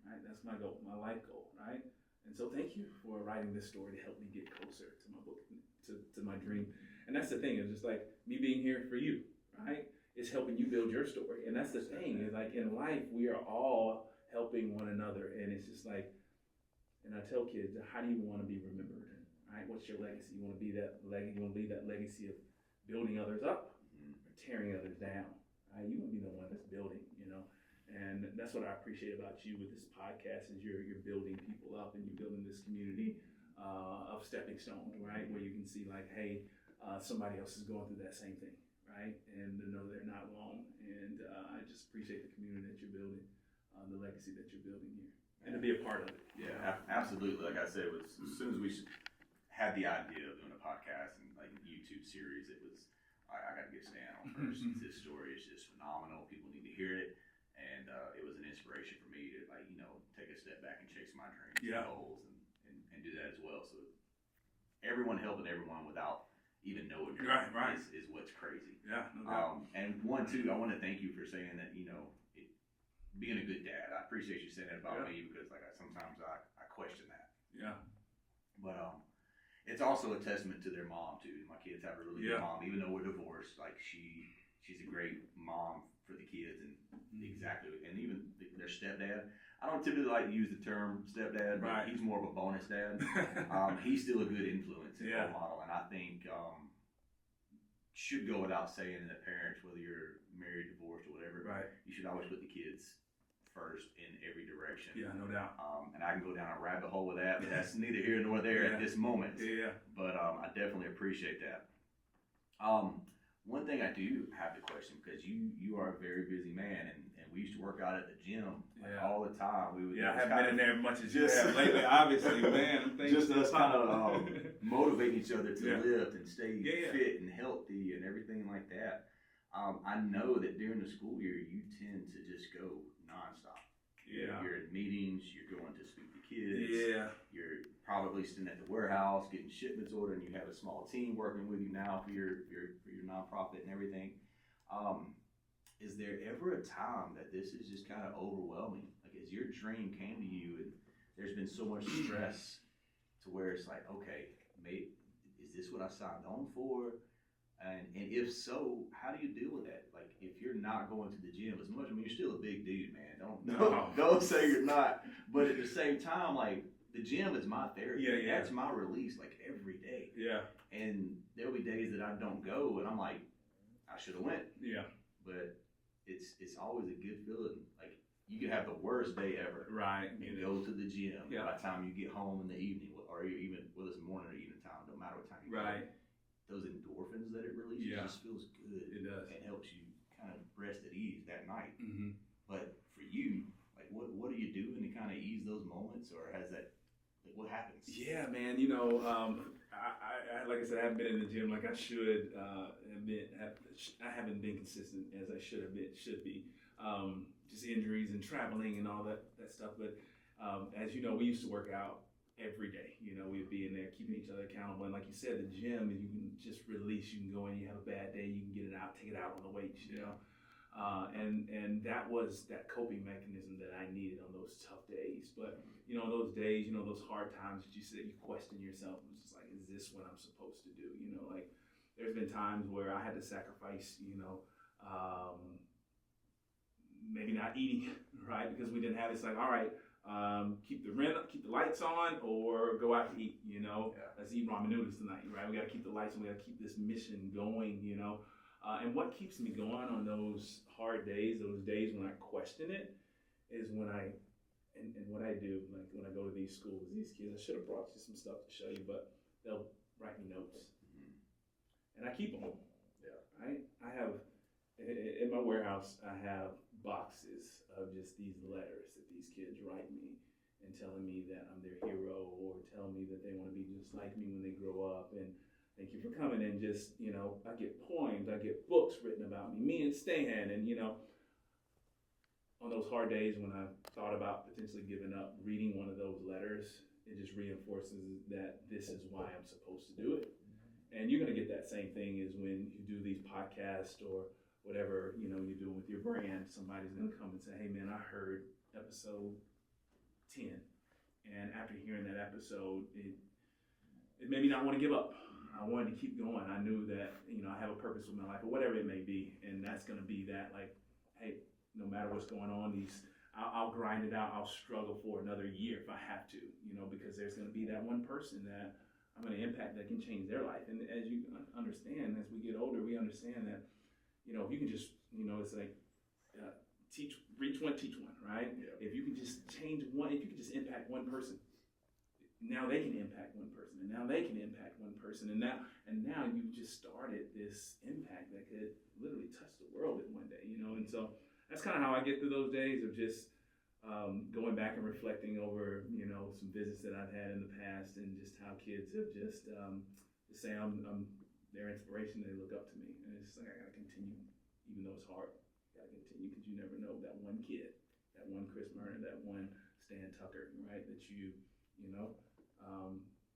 Right? That's my goal, my life goal, right? And so thank you for writing this story to help me get closer to my book, to my dream. And that's the thing, it's just like me being here for you, right? It's helping you build your story. And that's the thing, is like in life, we are all helping one another. And it's just like, and I tell kids, how do you want to be remembered, right? What's your legacy? You want to be that you want to leave that legacy of building others up or tearing others down, right? You want to be the one that's building, you know? And that's what I appreciate about you with this podcast is you're building people up and you're building this community of stepping stones, right? Where you can see like, hey, somebody else is going through that same thing, right? And to know they're not alone. And I just appreciate the community that you're building, the legacy that you're building here, and to be a part of it. Yeah, absolutely. Like I said, as soon as we had the idea of doing a podcast and like a YouTube series, it was, I got to get Stan on first. This story is just phenomenal. People need to hear it. And it was an inspiration for me to, like, you know, take a step back and chase my dreams and goals and do that as well. So everyone helping everyone without even knowing is what's crazy. Yeah, no doubt. And one, too, I want to thank you for saying that, you know, being a good dad. I appreciate you saying that about me because, like, sometimes I question that. Yeah. But it's also a testament to their mom, too. My kids have a really good mom, even though we're divorced. Like, she's a great mom for the kids and and even their stepdad. I don't typically like to use the term stepdad, but he's more of a bonus dad. He's still a good influence and role model, and I think should go without saying that parents, whether you're married, divorced, or whatever, you should always put the kids first in every direction. Yeah, no doubt. And I can go down a rabbit hole with that, but that's neither here nor there at this moment. Yeah. But I definitely appreciate that. One thing I do have to question, because you are a very busy man, and we used to work out at the gym all the time. I haven't been in there as much as you have lately, obviously, man. Just us kind of motivating each other to lift and stay fit and healthy and everything like that. I know that during the school year, you tend to just go nonstop. Yeah. You're in meetings, you're going to speak to kids. Yeah. You're probably sitting at the warehouse getting shipments ordered, and you have a small team working with you now for your nonprofit and everything. Is there ever a time that this is just kind of overwhelming? Like, as your dream came to you and there's been so much stress to where it's like, okay, mate, is this what I signed on for? And if so, how do you deal with that? Like, if you're not going to the gym as much, I mean, you're still a big dude, man. Don't say you're not. But at the same time, like, the gym is my therapy. Yeah. That's my release, like, every day. Yeah. And there'll be days that I don't go, and I'm like, I should have went. Yeah. But it's always a good feeling. Like, you could have the worst day ever. Right. And go to the gym. Yeah. By the time you get home in the evening, or even, whether it's morning or evening time, no matter what time you go. Those endorphins that it releases just feels good. It does. It helps you kind of rest at ease that night. Mm-hmm. But for you, like, what are you doing to kind of ease those moments, or has that, like, what happens? Yeah, man. You know, I like I said, I haven't been in the gym like I should. I haven't been consistent as I should be. Just injuries and traveling and all that stuff. But as you know, we used to work out every day. You know, we'd be in there keeping each other accountable. And like you said, the gym, you can just release. You can go in, you have a bad day, you can get it out, take it out on the weights, you know. And that was that coping mechanism that I needed on those tough days. But, you know, those days, you know, those hard times that you said you question yourself. It was just like, is this what I'm supposed to do? You know, like, there's been times where I had to sacrifice, you know, maybe not eating, right? Because we didn't have this, like, all right, keep the lights on, or go out to eat, you know. Let's eat ramen noodles tonight, right? We got to keep the lights on. We got to keep this mission going, you know. And what keeps me going on those hard days, those days when I question it, is when and what I do, like when I go to these schools, these kids, I should have brought you some stuff to show you, but they'll write me notes. And I keep them. Yeah. Right? I have, in my warehouse, I have boxes of just these letters that these kids write me and telling me that I'm their hero, or telling me that they want to be just like me when they grow up. And thank you for coming. And just, I get poems, I get books written about me and Stan. And, on those hard days when I thought about potentially giving up, reading one of those letters, it just reinforces that this is why I'm supposed to do it. And you're going to get that same thing as when you do these podcasts or whatever, you're doing with your brand. Somebody's going to come and say, hey man, I heard episode 10. And after hearing that episode, it made me not want to give up. I wanted to keep going. I knew that, I have a purpose with my life or whatever it may be. And that's going to be that, like, hey, no matter what's going on, I'll grind it out. I'll struggle for another year if I have to, because there's going to be that one person that I'm going to impact that can change their life. And as you understand, as we get older, we understand that, if you can just, it's like reach one, teach one, right? Yeah. If you can just change one, if you can just impact one person, now they can impact one person, and now they can impact one person, and now you've just started this impact that could literally touch the world in one day, and so that's kind of how I get through those days of just going back and reflecting over, some visits that I've had in the past, and just how kids have just say I'm their inspiration. They look up to me, and it's like I gotta continue, even though it's hard. I gotta continue because you never know that one kid, that one Chris Murner, that one Stan Tucker, right? That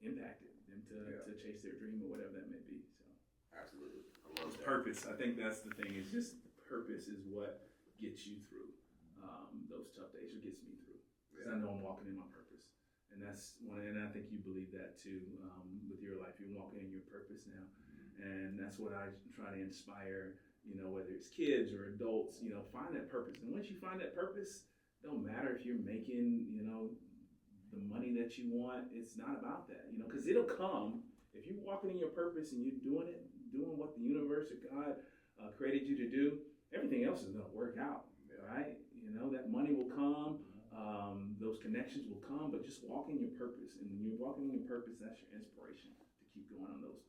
impacted them to chase their dream or whatever that may be. So Absolutely. I love that. purpose. I think that's the thing. Is just purpose is what gets you through those tough days. It gets me through because I know I'm walking in my purpose, and that's one. And I think you believe that too with your life. You're walking in your purpose now, and that's what I try to inspire. Whether it's kids or adults, find that purpose. And once you find that purpose, it don't matter if you're making, the money that you want. It's not about that, because it'll come if you're walking in your purpose and you're doing what the universe or God created you to do. Everything else is going to work out, right? That money will come, those connections will come, but just walk in your purpose. And when you're walking in your purpose, that's your inspiration to keep going on those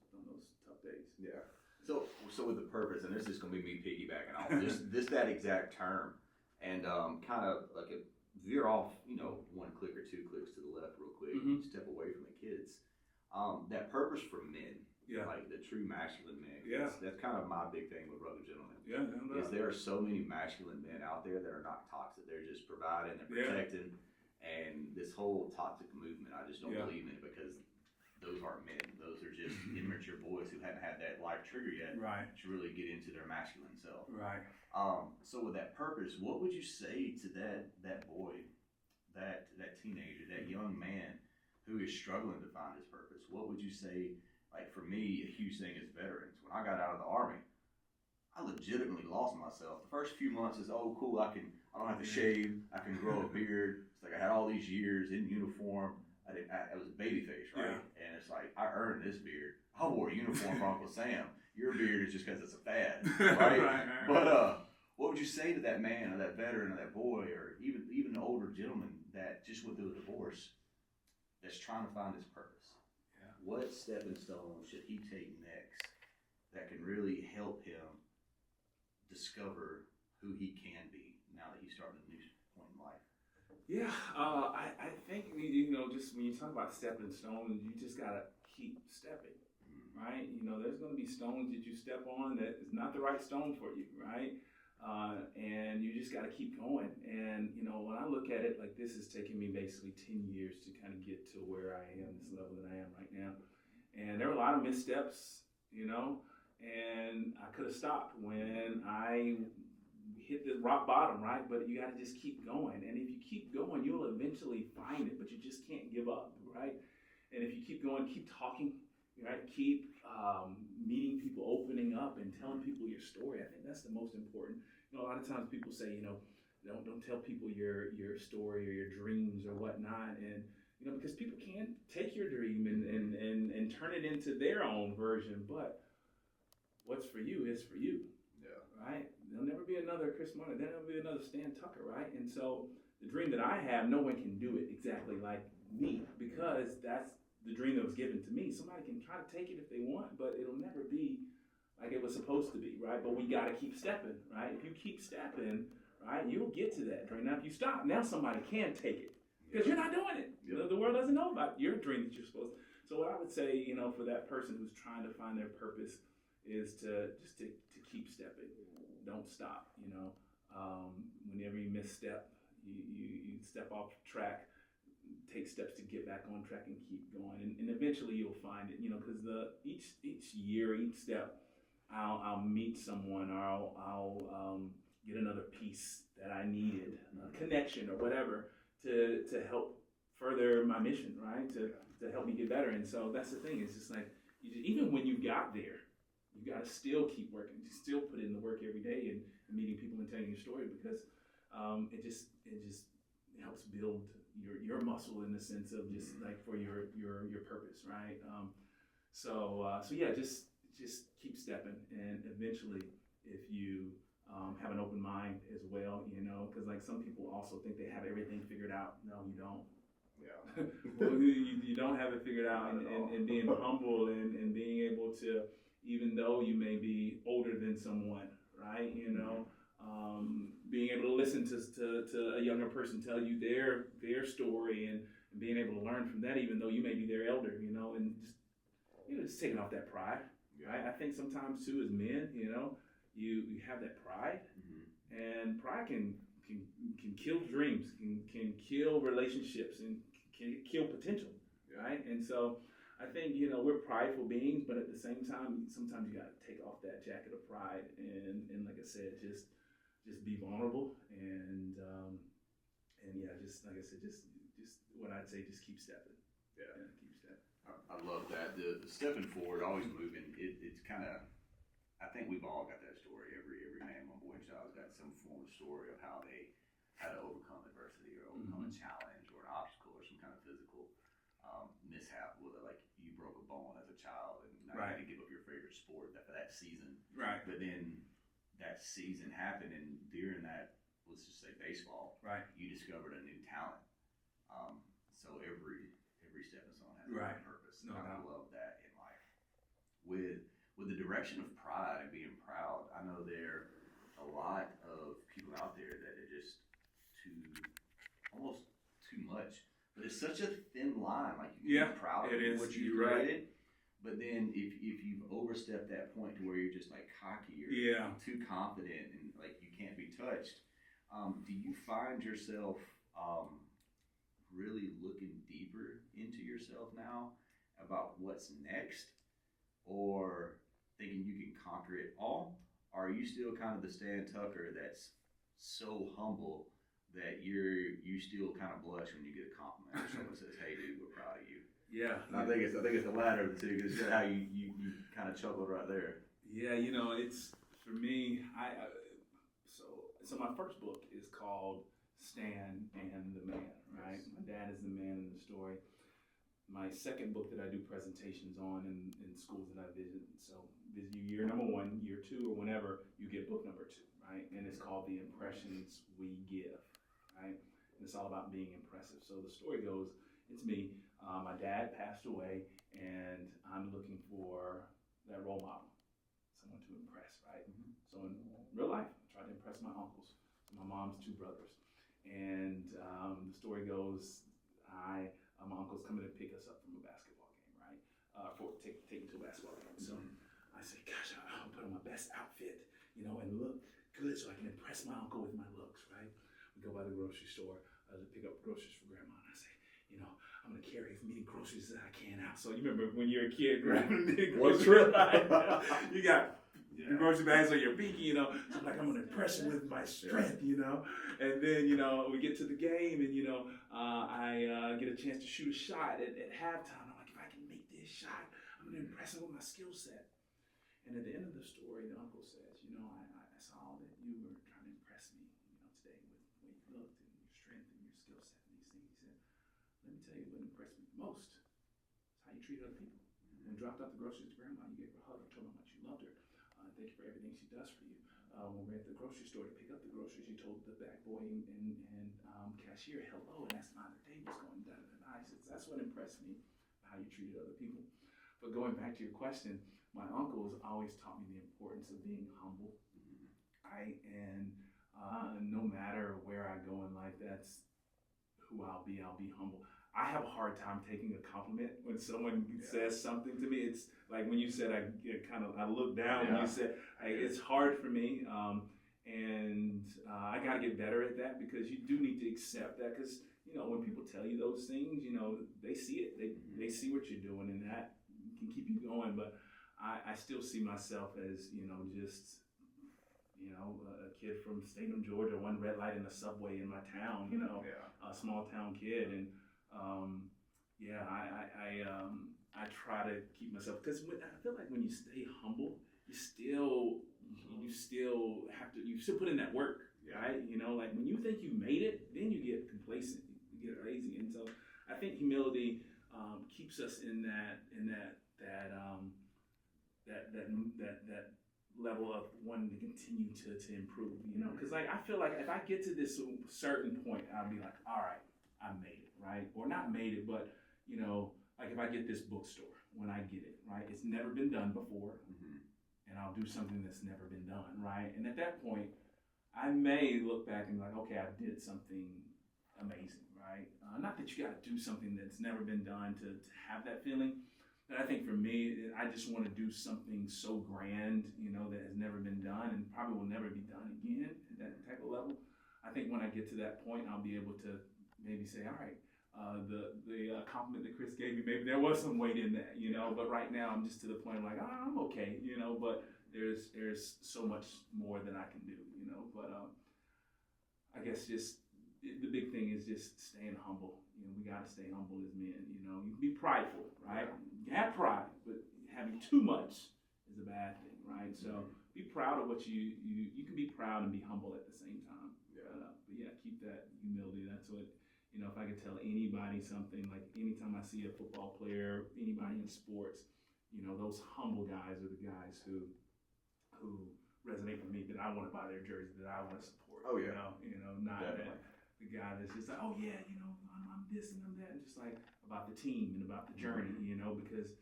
tough days. Yeah. So with the purpose, and this is going to be me piggybacking off that exact term, and kind of like veer off, one click or two clicks to the left real quick, step away from the kids. That purpose for men, like the true masculine men. That's kind of my big thing with Brother Gentlemen. Is there are so many masculine men out there that are not toxic. They're just providing and protecting, and this whole toxic movement, I just don't believe in it because those aren't men. Those are just immature boys who haven't had that life trigger yet to really get into their masculine self. Right. So with that purpose, what would you say to that boy, that teenager, that young man who is struggling to find his purpose? What would you say? Like for me, a huge thing is veterans. When I got out of the Army, I legitimately lost myself. The first few months is, oh cool, I don't have to shave, I can grow a beard. It's like I had all these years in uniform. It was a baby face, right? And it's like, I earned this beard. I wore a uniform for Uncle Sam. Your beard is just because it's a fad, right? But what would you say to that man or that veteran or that boy or even an older gentleman that just went through a divorce that's trying to find his purpose? What stepping stone should he take next that can really help him discover who he can be now that he's starting a new point in life? I think, just when you talk about stepping stones, you just got to keep stepping, right? There's going to be stones that you step on that is not the right stone for you, right? And you just got to keep going. And, when I look at it, like this has taken me basically 10 years to kind of get to where I am, this level that I am right now. And there were a lot of missteps, and I could have stopped when I hit the rock bottom, right? But you got to just keep going. And if you keep going, you'll eventually find it, but you just can't give up, right? And if you keep going, keep talking, right? Keep meeting people, opening up and telling people your story. I think that's the most important. A lot of times people say, don't tell people your story or your dreams or whatnot. And, because people can take your dream and turn it into their own version, but what's for you is for you. Right? There'll never be another Chris Martin. There'll never be another Stan Tucker, right? And so the dream that I have, no one can do it exactly like me because that's the dream that was given to me. Somebody can try to take it if they want, but it'll never be like it was supposed to be, right? But we got to keep stepping, right? If you keep stepping, right, you'll get to that dream. Now, if you stop, now somebody can take it because you're not doing it. The world doesn't know about your dream that you're supposed to. So what I would say, you know, for that person who's trying to find their purpose is to keep stepping. Don't stop, you know. Whenever you misstep, you step off track, take steps to get back on track and keep going. And eventually you'll find it, you know, because each year, each step, I'll meet someone, or I'll get another piece that I needed, a connection or whatever, to help further my mission, right? To help me get better. And so that's the thing. It's just like, even when you got there, you got to still keep working. You still put in the work every day and meeting people and telling your story, because it just helps build your muscle in the sense of just like for your purpose, right? So yeah, just keep stepping, and eventually, if you have an open mind as well, you know, because like some people also think they have everything figured out. No, you don't. Yeah. Well, you don't have it figured out, and being humble and being able to, even though you may be older than someone, right? You know, being able to listen to a younger person tell you their story, and being able to learn from that, even though you may be their elder, you know, and just taking off that pride, right? I think sometimes too, as men, you know, you have that pride, and pride can kill dreams, can kill relationships, and can kill potential, right? And so I think, you know, we're prideful beings, but at the same time, sometimes you got to take off that jacket of pride, and like I said, just be vulnerable, and yeah, just like I said, just what I'd say, just keep stepping. Yeah, keep stepping. I love that. The stepping forward, always moving. It's kind of, I think we've all got that story. Every man, woman, boy, and child's got some form of story of how they had to overcome adversity or overcome a challenge or an obstacle or some kind of physical mishap. Whether like you broke a bone as a child and now you had to give up your favorite sport for that season. Right. But then that season happened, and during that, let's just say baseball, right, you discovered a new talent. So every stepping stone has right. a purpose. No, I love that in life. With the direction of pride and being proud, I know there are a lot of people out there that are just almost too much. But it's such a thin line. Like you can be proud of what you created, but then if you've overstepped that point to where you're just like cocky or too confident and like you can't be touched, do you find yourself really looking deeper into yourself now about what's next, or thinking you can conquer it all? Or are you still kind of the Stan Tucker that's so humble that you still kind of blush when you get a compliment or someone says, "Hey, dude, we're proud of you"? Yeah, and I think it's the latter of the two, because how you kind of chuckled right there. Yeah, you know, it's for me. So my first book is called Stan and the Man. Right, my dad is the man in the story. My second book that I do presentations on in schools that I visit. So visit you year number 1, year 2, or whenever you get book number 2, right? And it's called The Impressions We Give, right? And it's all about being impressive. So the story goes, it's me. My dad passed away, and I'm looking for that role model, someone to impress, right? So in real life, I tried to impress my uncles. So my mom's 2 brothers. And the story goes, my uncle's coming to pick us up from a basketball game, right? Take me to a basketball game. So I say, gosh, I'll put on my best outfit, you know, and look good so I can impress my uncle with my looks, right? We go by the grocery store to pick up groceries for grandma, and I say, you know, I'm gonna carry as many groceries as I can out. So you remember when you're a kid grabbing a big grocery bag, you got your grocery bags on your pinky, you know. So I'm like, I'm gonna impress him with my strength, you know. And then, you know, we get to the game, and you know, I get a chance to shoot a shot at halftime. I'm like, if I can make this shot, I'm gonna impress him with my skill set. And at the end of the story, the uncle says, you know, I saw that you were trying to impress me, you know, today with the way you looked and your strength and your skill set and these things. He said, let me tell you what impressed me most. It's how you treat other people. When you dropped off the groceries to grandma, you gave her a hug and told her how much you loved her. Thank you for everything she does for you. When we were at the grocery store to pick up the groceries, you told the back boy and cashier hello and asked them how their day was going. He said, that's what impressed me, how you treated other people. But going back to your question, my uncles always taught me the importance of being humble, right? And no matter where I go in life, that's who I'll be humble. I have a hard time taking a compliment when someone says something to me. It's like when you said I look down when you said it's hard for me, and I got to get better at that, because you do need to accept that, because when people tell you those things, they see it, they see what you're doing, and that can keep you going. But I still see myself as just a kid from Statham, Georgia, one red light in the subway in my town, a small town kid. And I try to keep myself, because I feel like when you stay humble, you still put in that work, right? Like when you think you made it, then you get complacent, you get lazy. And so I think humility keeps us in that level of wanting to continue to improve, because like I feel like if I get to this certain point, I'll be like, all right, I made it, right? Or not made it, but like if I get this bookstore, when I get it, right, it's never been done before, and I'll do something that's never been done, right? And at that point, I may look back and be like, okay, I did something amazing, right? Not that you got to do something that's never been done to have that feeling. But I think for me, I just want to do something so grand, that has never been done and probably will never be done again at that type of level. I think when I get to that point, I'll be able to maybe say, all right, the compliment that Chris gave me, maybe there was some weight in that, but right now I'm just to the point of like, oh, I'm okay, but there's so much more that I can do, but I guess just the big thing is just staying humble. We got to stay humble as men. You can be prideful, right? You have pride, but having too much is a bad thing, right? So be proud of what you can be proud and be humble at the same time. But keep that humility. That's what, if I could tell anybody something, like anytime I see a football player, anybody in sports, those humble guys are the guys who resonate with me, that I want to buy their jersey, that I want to support. Oh yeah. Not Definitely. that the guy that's just like, oh yeah, I'm this and I'm that, and just like about the team and about the journey, because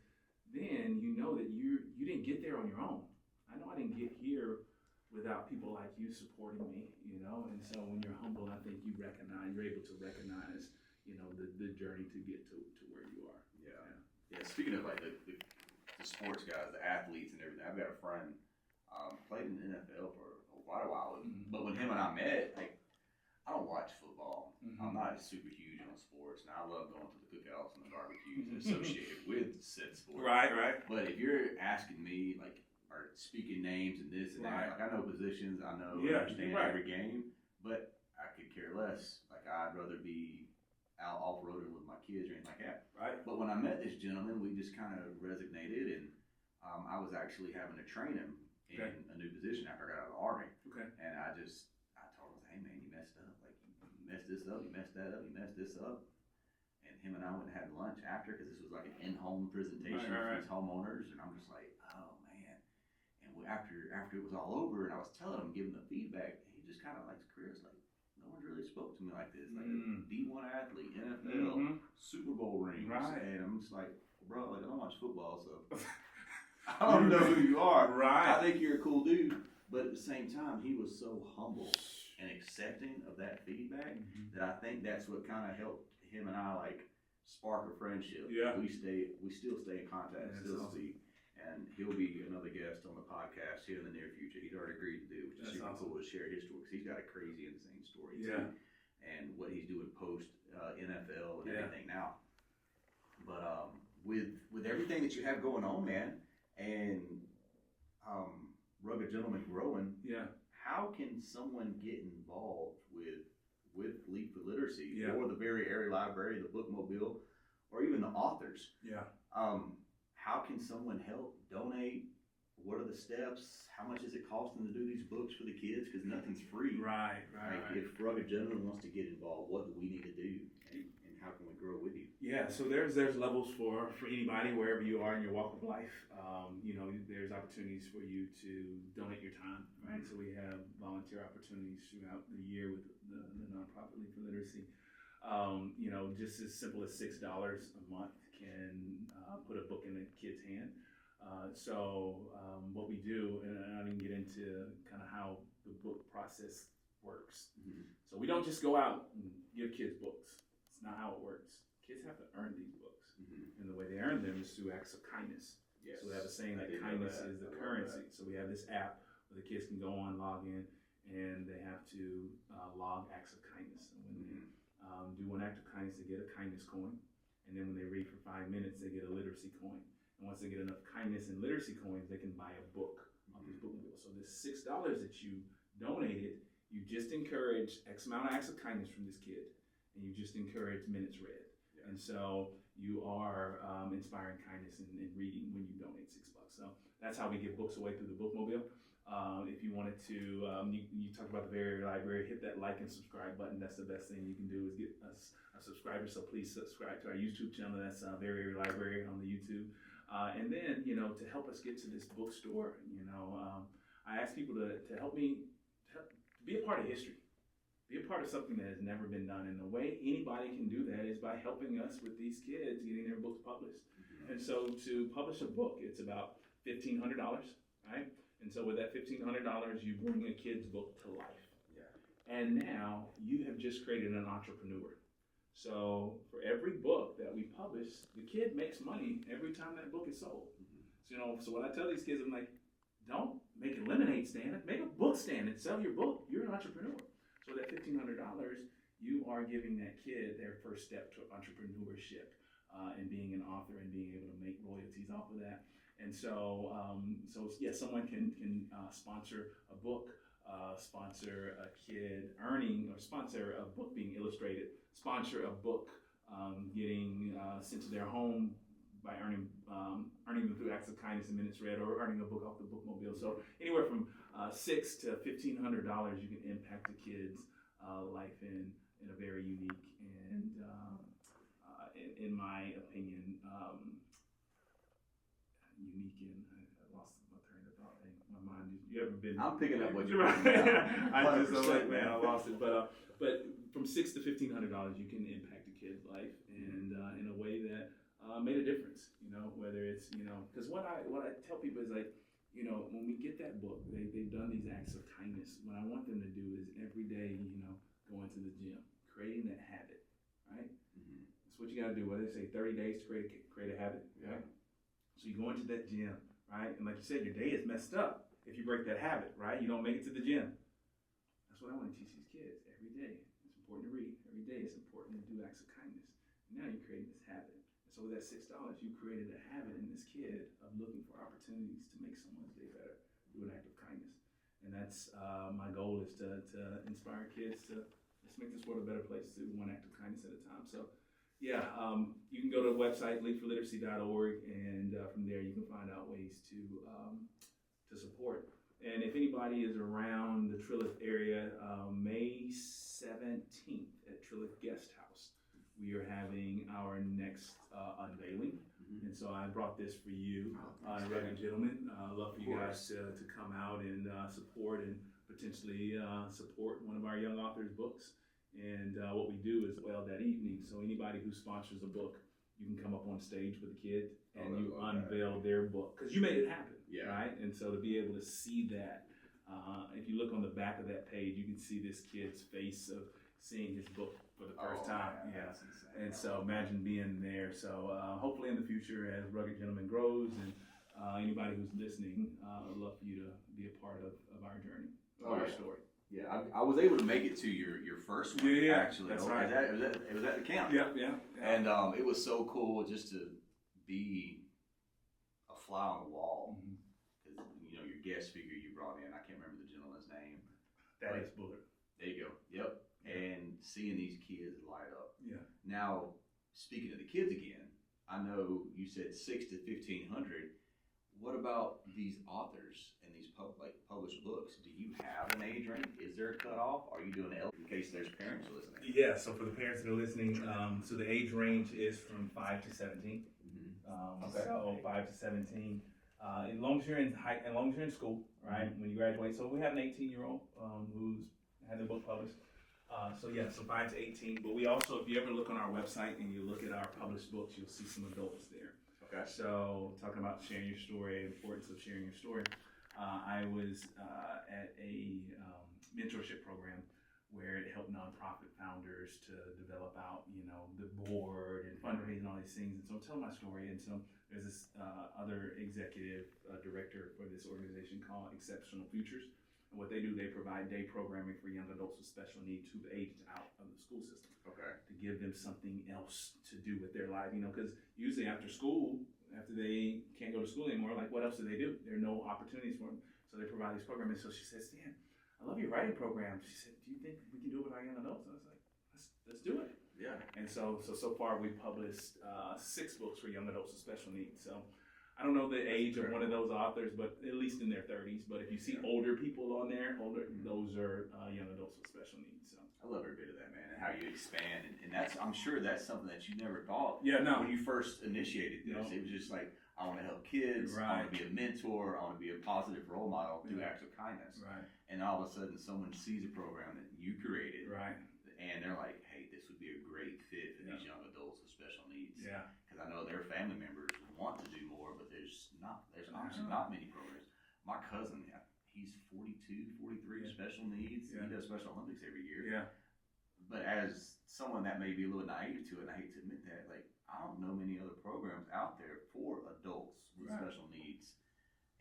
then that you didn't get there on your own. I know I didn't get here without people like you supporting me, and so when you're humble, I think you're able to recognize, the journey to get to where you are. Yeah. Speaking of like the sports guys, the athletes and everything, I've got a friend played in the NFL for quite a while, but when him and I met, like, I don't watch football. I'm not super huge on sports. Now I love going to the cookouts and the barbecues associated with said sport. Right. But if you're asking me, like, or speaking names and this and that, like, I know positions, I know understand every game, but I could care less. Like, I'd rather be out off-roading with my kids or anything like that. Right. But when I met this gentleman, we just kind of resonated, and I was actually having to train him in a new position after I got out of the Army. Okay. And I told him, hey man, you messed up. Like, you messed this up, you messed that up, you messed this up. And him and I went and had lunch after, because this was like an in-home presentation for these homeowners. And I'm just like, oh man. And after it was all over, and I was telling him, giving the feedback, he just kind of like, Chris, like, no one's really spoke to me like this. Like a D1 athlete, NFL, Super Bowl rings. Right. And I'm just like, bro, like, I don't watch football, so I don't know who you are. Right. I think you're a cool dude. But at the same time, he was so humble and accepting of that feedback that I think that's what kind of helped him and I, like, spark a friendship. Yeah. We still stay in contact, still awesome. speak. And he'll be another guest on the podcast here in the near future. He's already agreed to do, which is super cool to share his story, because he's got a crazy, insane story too. And what he's doing post NFL and everything now. But with everything that you have going on, man, and Rugged Gentleman growing, how can someone get involved with Leap for Literacy or the Very Airy Library, the Bookmobile, or even the authors? How can someone help, donate? What are the steps? How much is it costing to do these books for the kids? Because nothing's free. Right. If Rugged Gentleman wants to get involved, what do we need to do? And how can we grow with you? Yeah, so there's levels for anybody, wherever you are in your walk of life. There's opportunities for you to donate your time, right? So we have volunteer opportunities throughout the year with the nonprofit Leap for Literacy. Just as simple as $6 a month can put a book in a kid's hand. What we do, and I didn't get into kind of how the book process works. So we don't just go out and give kids books. It's not how it works. Kids have to earn these books. And the way they earn them is through acts of kindness. Yes. So we have a saying that kindness is the currency. So we have this app where the kids can go on, log in, and they have to log acts of kindness. And when they do one act of kindness, they get a kindness coin. And then when they read for 5 minutes, they get a literacy coin. And once they get enough kindness and literacy coins, they can buy a book on this bookmobile. So this $6 that you donated, you just encourage X amount of acts of kindness from this kid, and you just encourage minutes read. Yeah. And so you are inspiring kindness and reading when you donate $6. So that's how we give books away through the bookmobile. If you wanted to, you talked about the Very Airy Library, hit that like and subscribe button. That's the best thing you can do is get us a subscriber. So please subscribe to our YouTube channel. That's Very Airy Library on the YouTube. And then, to help us get to this bookstore, I ask people to help me be a part of history, be a part of something that has never been done. And the way anybody can do that is by helping us with these kids getting their books published. And so to publish a book, it's about $1,500, right? And so with that $1,500, you bring a kid's book to life. Yeah. And now you have just created an entrepreneur. So for every book that we publish, the kid makes money every time that book is sold. So what I tell these kids, I'm like, don't make a lemonade stand, make a book stand and sell your book. You're an entrepreneur. So that $1,500, you are giving that kid their first step to entrepreneurship and being an author and being able to make royalties off of that. And so someone can sponsor a book, sponsor a kid earning, or sponsor a book being illustrated, sponsor a book getting sent to their home by earning them through acts of kindness and minutes read, or earning a book off the bookmobile. So anywhere from $600 to $1,500, you can impact a kid's life in a very unique and, in my opinion, unique and I lost my train of thought. My mind, you ever been? I'm picking up what you're right. I just was like, man, man, I lost it. But from $600 to $1,500, you can impact a kid's life, and in a way that made a difference. Whether it's because what I tell people is like, when we get that book, they've done these acts of kindness. What I want them to do is every day, going to the gym, creating that habit, right? That's what you got to do. Whether they say 30 days to create a habit, right? So you go into that gym, right? And like you said, your day is messed up if you break that habit, right? You don't make it to the gym. That's what I want to teach these kids every day. It's important to read. Every day it's important to do acts of kindness. And now you're creating this habit. And so with that $6, you created a habit in this kid of looking for opportunities to make someone's day better through an act of kindness. And that's my goal, is to inspire kids to let's make this world a better place through one act of kindness at a time. So yeah, you can go to the website, leapforliteracy.org, and from there you can find out ways to support. And if anybody is around the Trilith area, May 17th at Trilith Guest House, we are having our next unveiling. And so I brought this for you, Rugged Gentlemen. I'd love for you guys to come out and support and potentially support one of our young authors' books. And what we do is, that evening, so anybody who sponsors a book, you can come up on stage with a kid and you unveil their book, because you made it happen, right? And so to be able to see that, if you look on the back of that page, you can see this kid's face of seeing his book for the first time. Man, yeah. And so imagine being there. So hopefully in the future, as Rugged Gentleman grows, and anybody who's listening, I'd love for you to be a part of our journey, our story. Yeah, I was able to make it to your first one, actually. That's right. It was at the camp. Yeah. And it was so cool just to be a fly on the wall. Because, your guest speaker you brought in, I can't remember the gentleman's name. That is Bullard. There you go. Yep. And seeing these kids light up. Yeah. Now, speaking of the kids again, I know you said $600 to $1,500. What about these authors and these published books? Do you have an age range? Is there a cutoff? Are you doing it in case there's parents listening? Yeah, so for the parents that are listening, so the age range is from 5 to 17. Okay. So 5 to 17. As long as you're in school, right? When you graduate. So we have an 18-year-old who's had their book published. So 5 to 18. But we also, if you ever look on our website and you look at our published books, you'll see some adults there. Okay. So talking about sharing your story, importance of sharing your story. I was at a mentorship program where it helped nonprofit founders to develop out, the board and fundraising and all these things. And so I'm telling my story. And so there's this other executive director for this organization called Exceptional Futures. And what they do, they provide day programming for young adults with special needs who've aged out of the school system. Okay. To give them something else to do with their life, because usually after school, after they can't go to school anymore, like what else do? There are no opportunities for them. So they provide these programs. And so she says, "Stan, I love your writing program." She said, "Do you think we can do it with our young adults?" I was like, let's do it. Yeah. And so far we've published 6 books for young adults with special needs. So I don't know the age of one of those authors, but at least in their 30s. But if you see older people on there, those are young adults with special needs. So I love every bit of that, man, and how you expand, and that's, I'm sure that's something that you never thought. Yeah, no. When you first initiated this, it was just like, I want to help kids. I want to be a mentor. I want to be a positive role model through acts of kindness. Right. And all of a sudden, someone sees a program that you created, right, and they're like, "Hey, this would be a great fit for these young adults with special needs." Yeah. Because I know their family members want to do more, but there's honestly not many programs. My cousin, he's 42, 43, special needs. Yeah. He does Special Olympics every year. Yeah. But as someone that may be a little naive to it, and I hate to admit that, like, I don't know many other programs out there for adults with special needs.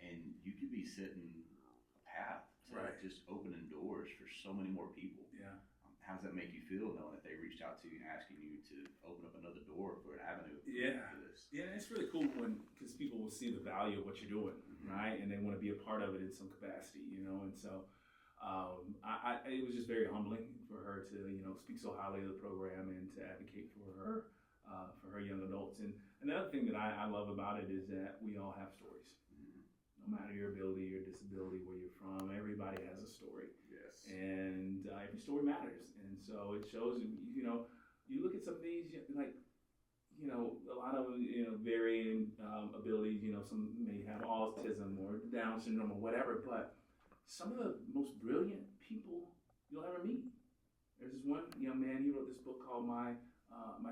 And you could be setting a path to just opening doors for so many more people. Yeah. How does that make you feel knowing that they reached out to you and asking you to open up another door for an avenue for this? Yeah, it's really cool because people will see the value of what you're doing, right? And they want to be a part of it in some capacity, And so it was just very humbling for her to, speak so highly of the program and to advocate for her young adults. And another thing that I love about it is that we all have stories. No matter your ability, your disability, where you're from, everybody has a story. Yes. And every story matters. And so it shows, you look at some of these, like, a lot of them, varying abilities, some may have autism or Down syndrome or whatever, but some of the most brilliant people you'll ever meet. There's this one young man, he wrote this book called My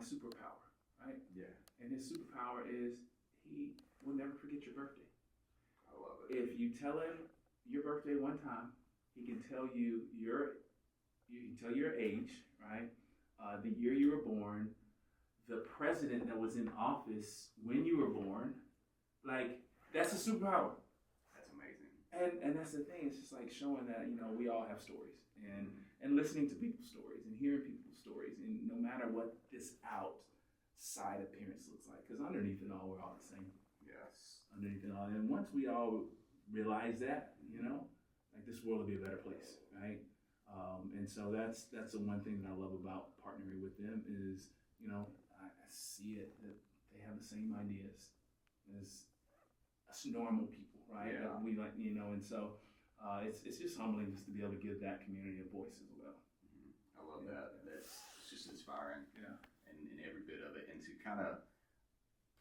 Superpower, right? Yeah. And his superpower is he will never forget your birthday. I love it. If you tell him your birthday one time, he can tell you your age, right? The year you were born, the president that was in office when you were born. Like, that's a superpower. That's amazing. And that's the thing. It's just like showing that, we all have stories and listening to people's stories and hearing people's stories. And no matter what this outside appearance looks like, because underneath it all, we're all the same. Yes. Underneath it all. And once we all realize that, like, this world will be a better place, right? And so that's the one thing that I love about partnering with them is, I see it that they have the same ideas as us normal people, right? Yeah. That we like, and so it's just humbling just to be able to give that community a voice as well. I love that. That's just inspiring. Yeah. And every bit of it, and to kind of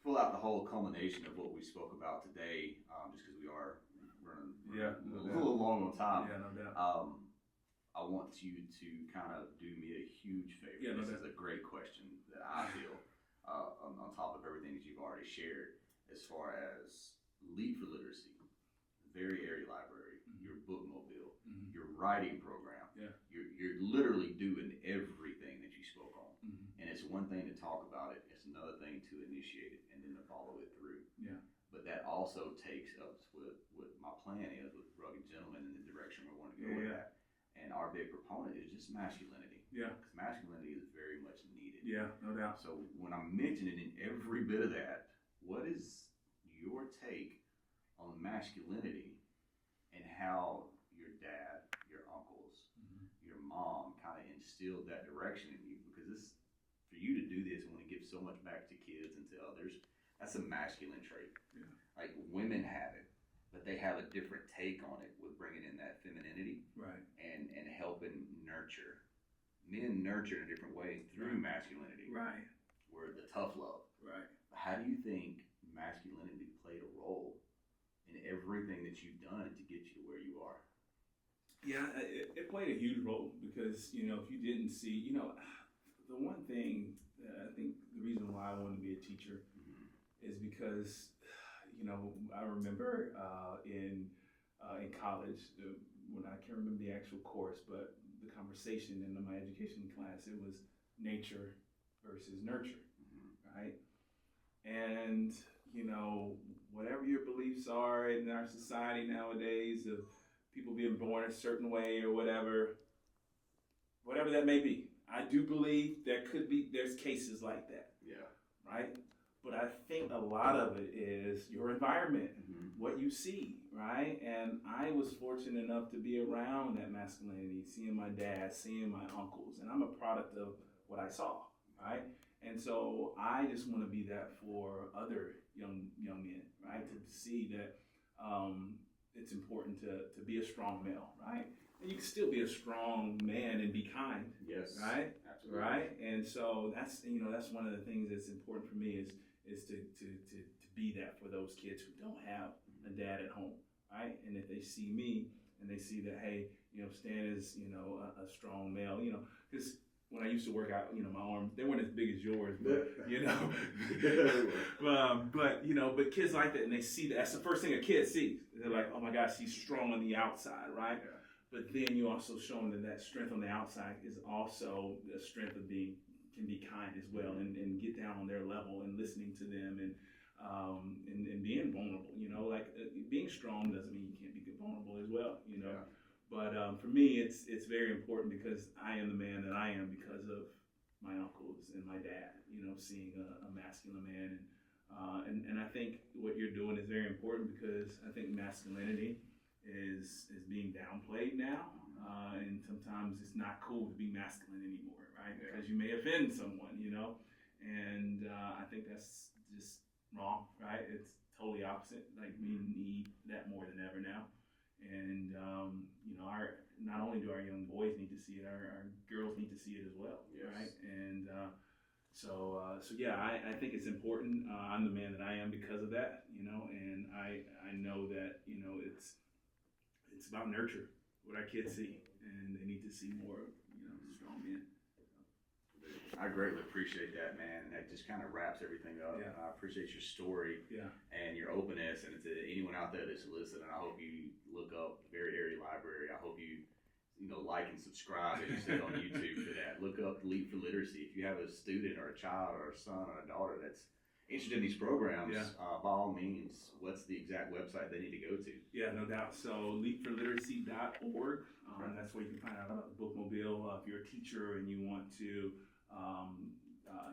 pull out the whole culmination of what we spoke about today, just because we are running a little long on time. Yeah, no doubt. I want you to kind of do me a huge favor. Yeah, this is a great question that I feel on top of everything that you've already shared as far as Lead for Literacy, Very Airy Library, your bookmobile, your writing program. Yeah. You're literally doing everything that you spoke on. And it's one thing to talk about it, it's another thing to initiate it and then to follow it through. Yeah. But that also takes us what my plan is with Rugged Gentlemen and the direction we want to go with that. And our big proponent is just masculinity. Yeah. Because masculinity is very much needed. Yeah, no doubt. So when I'm mentioning in every bit of that, what is your take on masculinity and how your dad, your uncles, your mom kind of instilled that direction in you? Because this, for you to do this and want to give so much back to kids and to others, that's a masculine trait. Yeah. Like, women have it, but they have a different take on it with bringing in that femininity, right, and helping nurture. Men nurture in a different way through masculinity, right, where the tough love. right. How do you think masculinity played a role in everything that you've done to get you to where you are? Yeah, it played a huge role because, if you didn't see, the one thing that I think the reason why I wanted to be a teacher is because, I remember in college, when I can't remember the actual course, but the conversation in my education class, it was nature versus nurture, right? And, whatever your beliefs are in our society nowadays of people being born a certain way or whatever that may be. I do believe there's cases like that. Yeah. Right? But I think a lot of it is your environment, what you see, right? And I was fortunate enough to be around that masculinity, seeing my dad, seeing my uncles, and I'm a product of what I saw, right? And so I just want to be that for other young men, right? To see that it's important to be a strong male, right? And you can still be a strong man and be kind. Yes. Right? Absolutely. Right? And so that's one of the things that's important for me is to be that for those kids who don't have a dad at home, right? And if they see me and they see that, hey, Stan is, a strong male, because when I used to work out, my arms, they weren't as big as yours, but, but kids like that, and they see that. That's the first thing a kid sees. They're like, oh my gosh, he's strong on the outside, right? Yeah. But then you also show them that strength on the outside is also the strength of can be kind as well, and get down on their level and listening to them and being vulnerable. Being strong doesn't mean you can't be vulnerable as well. Yeah. But for me, it's very important because I am the man that I am because of my uncles and my dad. Seeing a masculine man, and I think what you're doing is very important because I think masculinity is being downplayed now, and sometimes it's not cool to be masculine anymore, right? Yeah. Because you may offend someone, and I think that's just wrong, right? It's totally opposite. Like, we need that more than ever now, and not only do our young boys need to see it, our girls need to see it as well, yes. Right? And so yeah, I think it's important. I'm the man that I am because of that, and I know that it's about nurture, what our kids see, and they need to see more of, strong men. I greatly appreciate that, man, and that just kind of wraps everything up. Yeah. I appreciate your story, and your openness, and to anyone out there that's listening, I hope you look up Very Airy Library. I hope you like and subscribe, as you said, on YouTube for that. Look up Leap for Literacy. If you have a student or a child or a son or a daughter that's interested in these programs, by all means, what's the exact website they need to go to? Yeah, no doubt. So leapforliteracy.org. That's where you can find out about the bookmobile. If you're a teacher and you want to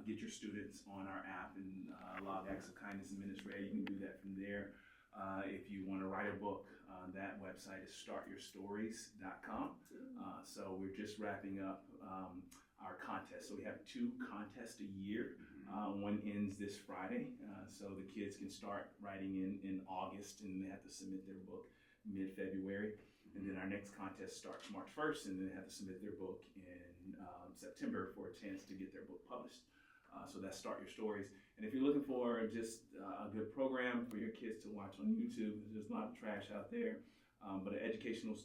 get your students on our app and log acts of kindness and ministry, you can do that from there. If you want to write a book, that website is startyourstories.com. So we're just wrapping up our contest. So we have 2 contests a year. One ends this Friday, so the kids can start writing in August, and they have to submit their book mid-February. And then our next contest starts March 1st, and then they have to submit their book in September for a chance to get their book published. So that's Start Your Stories. And if you're looking for just a good program for your kids to watch on YouTube, there's a lot of trash out there, but an educational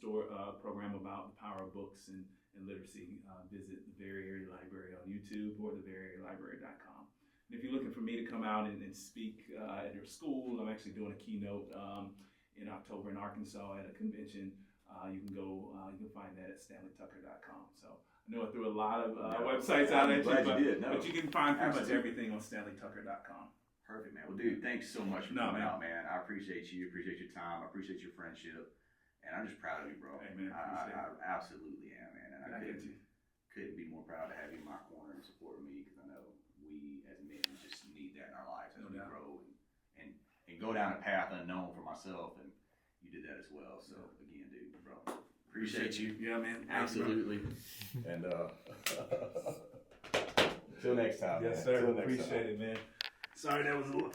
program about the power of books and literacy, visit the Very Airy Library on YouTube or theveryairylibrary.com. And if you're looking for me to come out and speak at your school, I'm actually doing a keynote in October in Arkansas at a convention. You can find that at stanleytucker.com. So I know I threw a lot of websites out at you, but you can find pretty much everything on stanleytucker.com. Perfect, man. Well, dude, thanks so much for coming out, man. I appreciate you, appreciate your time, I appreciate your friendship, and I'm just proud of you, bro. Hey, man, I absolutely am, man. And I couldn't be more proud to have you in my corner and supporting me, because I know we as men just need that in our lives as we grow and go down a path unknown for myself, and you did that as well. So again, dude, bro, appreciate you. Yeah, man. Absolutely. And till next time. Yes, man. sir. Till next Appreciate time. it, man. Sorry that was a long.